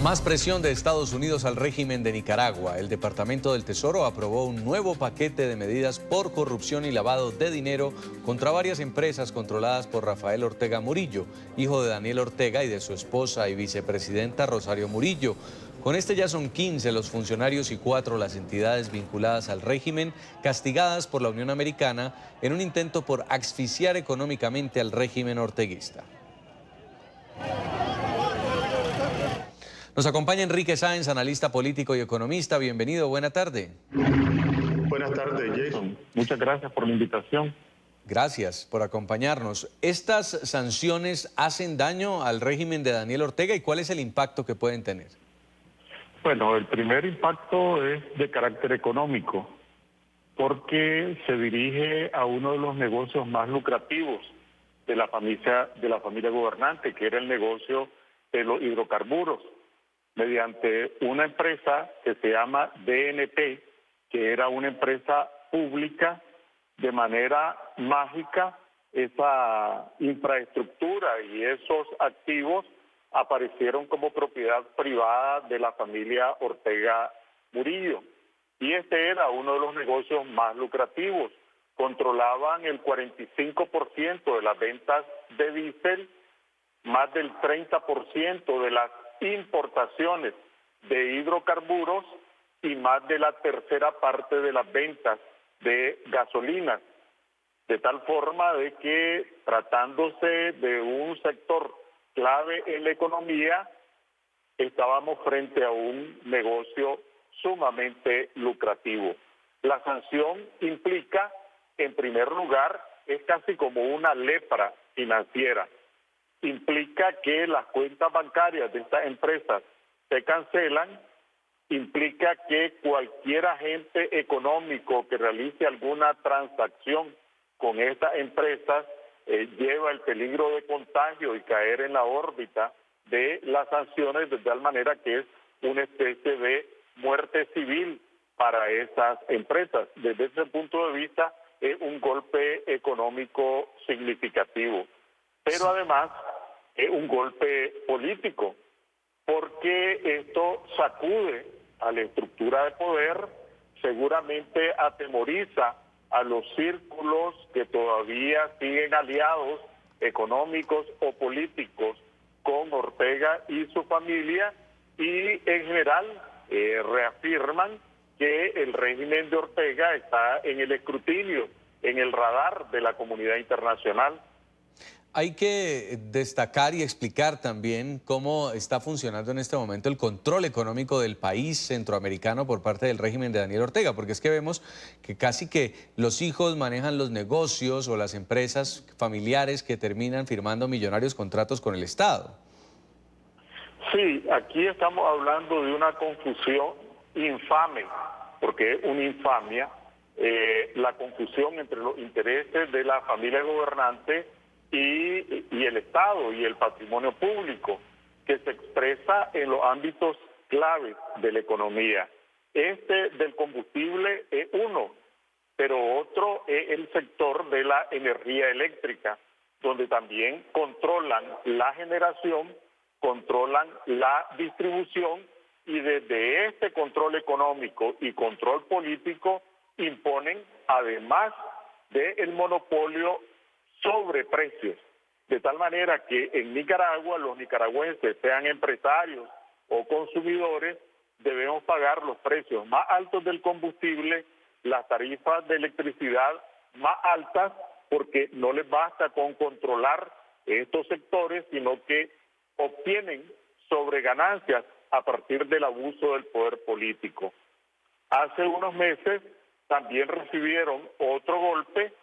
Más presión de Estados Unidos al régimen de Nicaragua. El Departamento del Tesoro aprobó un nuevo paquete de medidas por corrupción y lavado de dinero contra varias empresas controladas por Rafael Ortega Murillo, hijo de Daniel Ortega y de su esposa y vicepresidenta Rosario Murillo. Con este ya son 15 los funcionarios y 4 las entidades vinculadas al régimen, castigadas por la Unión Americana en un intento por asfixiar económicamente al régimen orteguista. Nos acompaña Enrique Sáenz, analista político y economista. Bienvenido, buena tarde. Buenas tardes, Jason. Muchas gracias por la invitación. Gracias por acompañarnos. ¿Estas sanciones hacen daño al régimen de Daniel Ortega y cuál es el impacto que pueden tener? Bueno, el primer impacto es de carácter económico, porque se dirige a uno de los negocios más lucrativos de la familia gobernante, que era el negocio de los hidrocarburos, mediante una empresa que se llama DNP, que era una empresa pública. De manera mágica, esa infraestructura y esos activos aparecieron como propiedad privada de la familia Ortega Murillo. Y este era uno de los negocios más lucrativos. Controlaban el 45% de las ventas de diésel, más del 30% de las importaciones de hidrocarburos y más de la tercera parte de las ventas de gasolinas, de tal forma de que tratándose de un sector clave en la economía, estábamos frente a un negocio sumamente lucrativo. La sanción implica, en primer lugar, es casi como una lepra financiera. Implica que las cuentas bancarias de estas empresas se cancelan, implica que cualquier agente económico que realice alguna transacción con estas empresas lleva el peligro de contagio y caer en la órbita de las sanciones, de tal manera que es una especie de muerte civil para esas empresas. Desde ese punto de vista es un golpe económico significativo, pero además es un golpe político, porque esto sacude a la estructura de poder, seguramente atemoriza a los círculos que todavía siguen aliados económicos o políticos con Ortega y su familia, y en general reafirman que el régimen de Ortega está en el escrutinio, en el radar de la comunidad internacional. Hay que destacar y explicar también cómo está funcionando en este momento el control económico del país centroamericano por parte del régimen de Daniel Ortega, porque es que vemos que casi que los hijos manejan los negocios o las empresas familiares que terminan firmando millonarios contratos con el Estado. Sí, aquí estamos hablando de una confusión infame, porque es una infamia, la confusión entre los intereses de la familia gobernante y el Estado y el patrimonio público, que se expresa en los ámbitos claves de la economía. Este del combustible es uno, pero otro es el sector de la energía eléctrica, donde también controlan la generación, controlan la distribución, y desde este control económico y control político imponen, además del monopolio sobre precios, de tal manera que en Nicaragua los nicaragüenses, sean empresarios o consumidores, debemos pagar los precios más altos del combustible, las tarifas de electricidad más altas, porque no les basta con controlar estos sectores, sino que obtienen sobreganancias a partir del abuso del poder político. Hace unos meses también recibieron otro golpe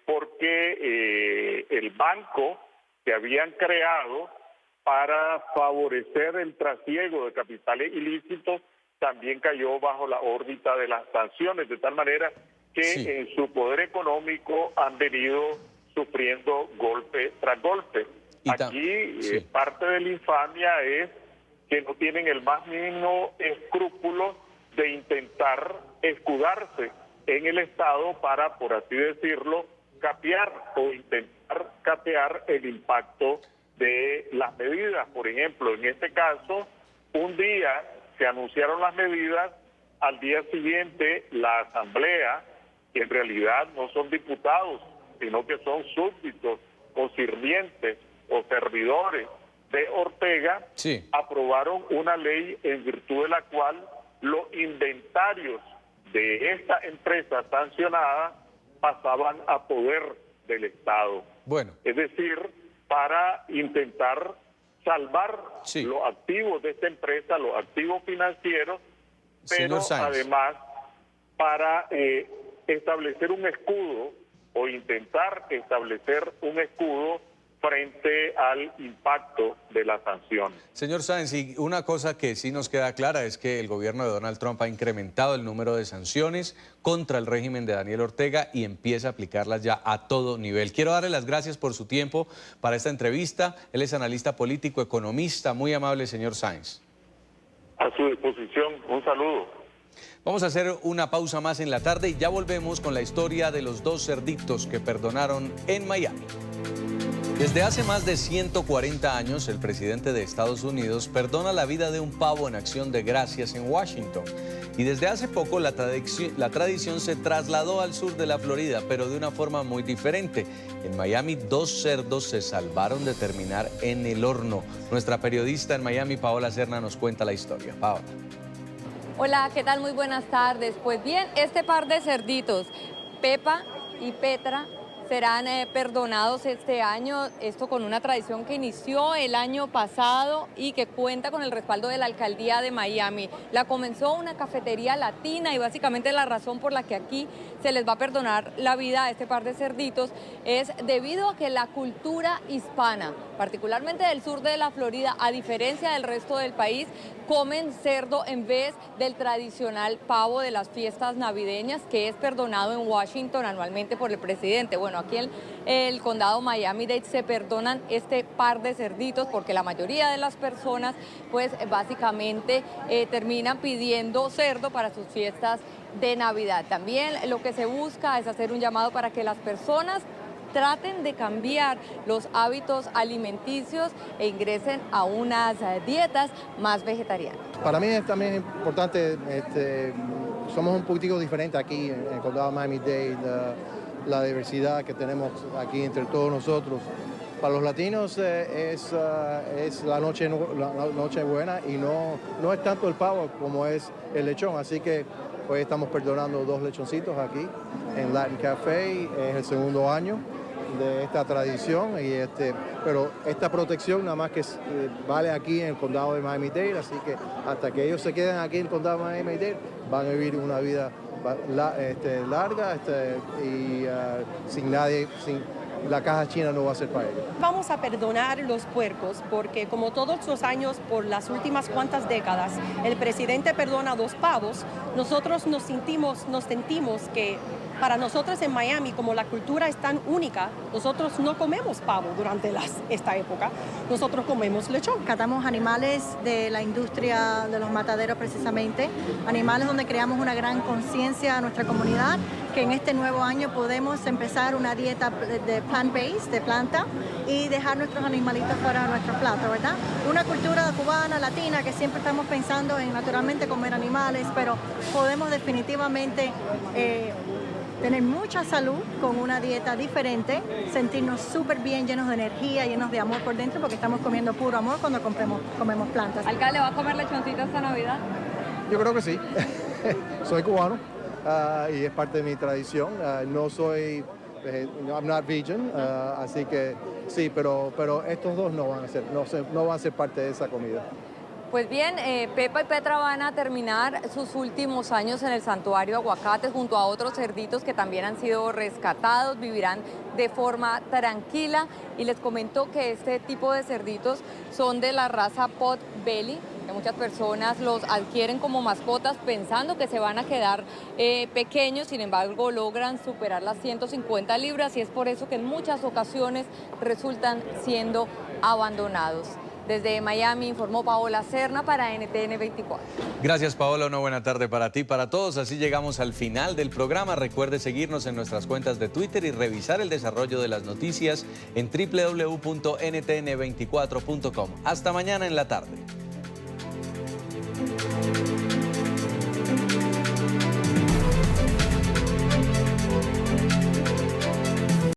porque el banco que habían creado para favorecer el trasiego de capitales ilícitos también cayó bajo la órbita de las sanciones, de tal manera que en su poder económico han venido sufriendo golpe tras golpe. Aquí parte de la infamia es que no tienen el más mínimo escrúpulo de intentar escudarse en el Estado para, por así decirlo, capear o intentar capear el impacto de las medidas. Por ejemplo, en este caso, un día se anunciaron las medidas, al día siguiente la Asamblea, que en realidad no son diputados, sino que son súbditos o sirvientes o servidores de Ortega, aprobaron una ley en virtud de la cual los inventarios de esta empresa sancionada pasaban a poder del Estado. Bueno. Es decir, para intentar salvar los activos de esta empresa, los activos financieros, pero además para establecer un escudo o intentar establecer un escudo frente al impacto de la sanción. Señor Sáenz, y una cosa que sí nos queda clara es que el gobierno de Donald Trump ha incrementado el número de sanciones contra el régimen de Daniel Ortega y empieza a aplicarlas ya a todo nivel. Quiero darle las gracias por su tiempo para esta entrevista. Él es analista político, economista, muy amable, señor Sáenz. A su disposición, un saludo. Vamos a hacer una pausa más en la tarde y ya volvemos con la historia de los dos cerditos que perdonaron en Miami. Desde hace más de 140 años, el presidente de Estados Unidos perdona la vida de un pavo en acción de gracias en Washington. Y desde hace poco la tradición se trasladó al sur de la Florida, pero de una forma muy diferente. En Miami, 2 cerdos se salvaron de terminar en el horno. Nuestra periodista en Miami, Paola Serna, nos cuenta la historia. Paola. Hola, ¿qué tal? Muy buenas tardes. Pues bien, este par de cerditos, Pepa y Petra, serán perdonados este año, esto con una tradición que inició el año pasado y que cuenta con el respaldo de la alcaldía de Miami. La comenzó una cafetería latina y básicamente la razón por la que aquí se les va a perdonar la vida a este par de cerditos es debido a que la cultura hispana, particularmente del sur de la Florida, a diferencia del resto del país, comen cerdo en vez del tradicional pavo de las fiestas navideñas que es perdonado en Washington anualmente por el presidente. Bueno, aquí en el condado Miami-Dade se perdonan este par de cerditos porque la mayoría de las personas pues básicamente terminan pidiendo cerdo para sus fiestas de Navidad. También lo que se busca es hacer un llamado para que las personas traten de cambiar los hábitos alimenticios e ingresen a unas dietas más vegetarianas. Para mí es también importante, somos un poquitico diferentes aquí en el condado Miami-Dade, la diversidad que tenemos aquí entre todos nosotros. Para los latinos es la noche buena y no es tanto el pavo como es el lechón, así que hoy estamos perdonando 2 lechoncitos aquí en Latin Café, es el segundo año de esta tradición, pero esta protección nada más que vale aquí en el condado de Miami-Dade, así que hasta que ellos se queden aquí en el condado de Miami-Dade van a vivir una vida larga y sin nadie, la caja china no va a ser para ellos. Vamos a perdonar los puercos porque como todos los años por las últimas cuantas décadas el presidente perdona 2 pavos, nosotros nos sentimos que para nosotros en Miami, como la cultura es tan única, nosotros no comemos pavo durante esta época, nosotros comemos lechón. Catamos animales de la industria de los mataderos precisamente, animales donde creamos una gran conciencia a nuestra comunidad, que en este nuevo año podemos empezar una dieta de plant-based, de planta, y dejar nuestros animalitos fuera de nuestro plato, ¿verdad? Una cultura cubana, latina, que siempre estamos pensando en naturalmente comer animales, pero podemos definitivamente tener mucha salud con una dieta diferente, sentirnos súper bien, llenos de energía, llenos de amor por dentro, porque estamos comiendo puro amor cuando comemos plantas. ¿Alcalde, va a comer lechoncito esta Navidad? Yo creo que sí. Soy cubano y es parte de mi tradición. No soy, I'm not vegan, así que sí, pero estos dos no van a ser parte de esa comida. Pues bien, Pepa y Petra van a terminar sus últimos años en el Santuario Aguacates junto a otros cerditos que también han sido rescatados, vivirán de forma tranquila y les comento que este tipo de cerditos son de la raza Pot Belly, que muchas personas los adquieren como mascotas pensando que se van a quedar pequeños, sin embargo logran superar las 150 libras y es por eso que en muchas ocasiones resultan siendo abandonados. Desde Miami informó Paola Serna para NTN 24. Gracias, Paola. Una buena tarde para ti y para todos. Así llegamos al final del programa. Recuerde seguirnos en nuestras cuentas de Twitter y revisar el desarrollo de las noticias en www.ntn24.com. Hasta mañana en la tarde.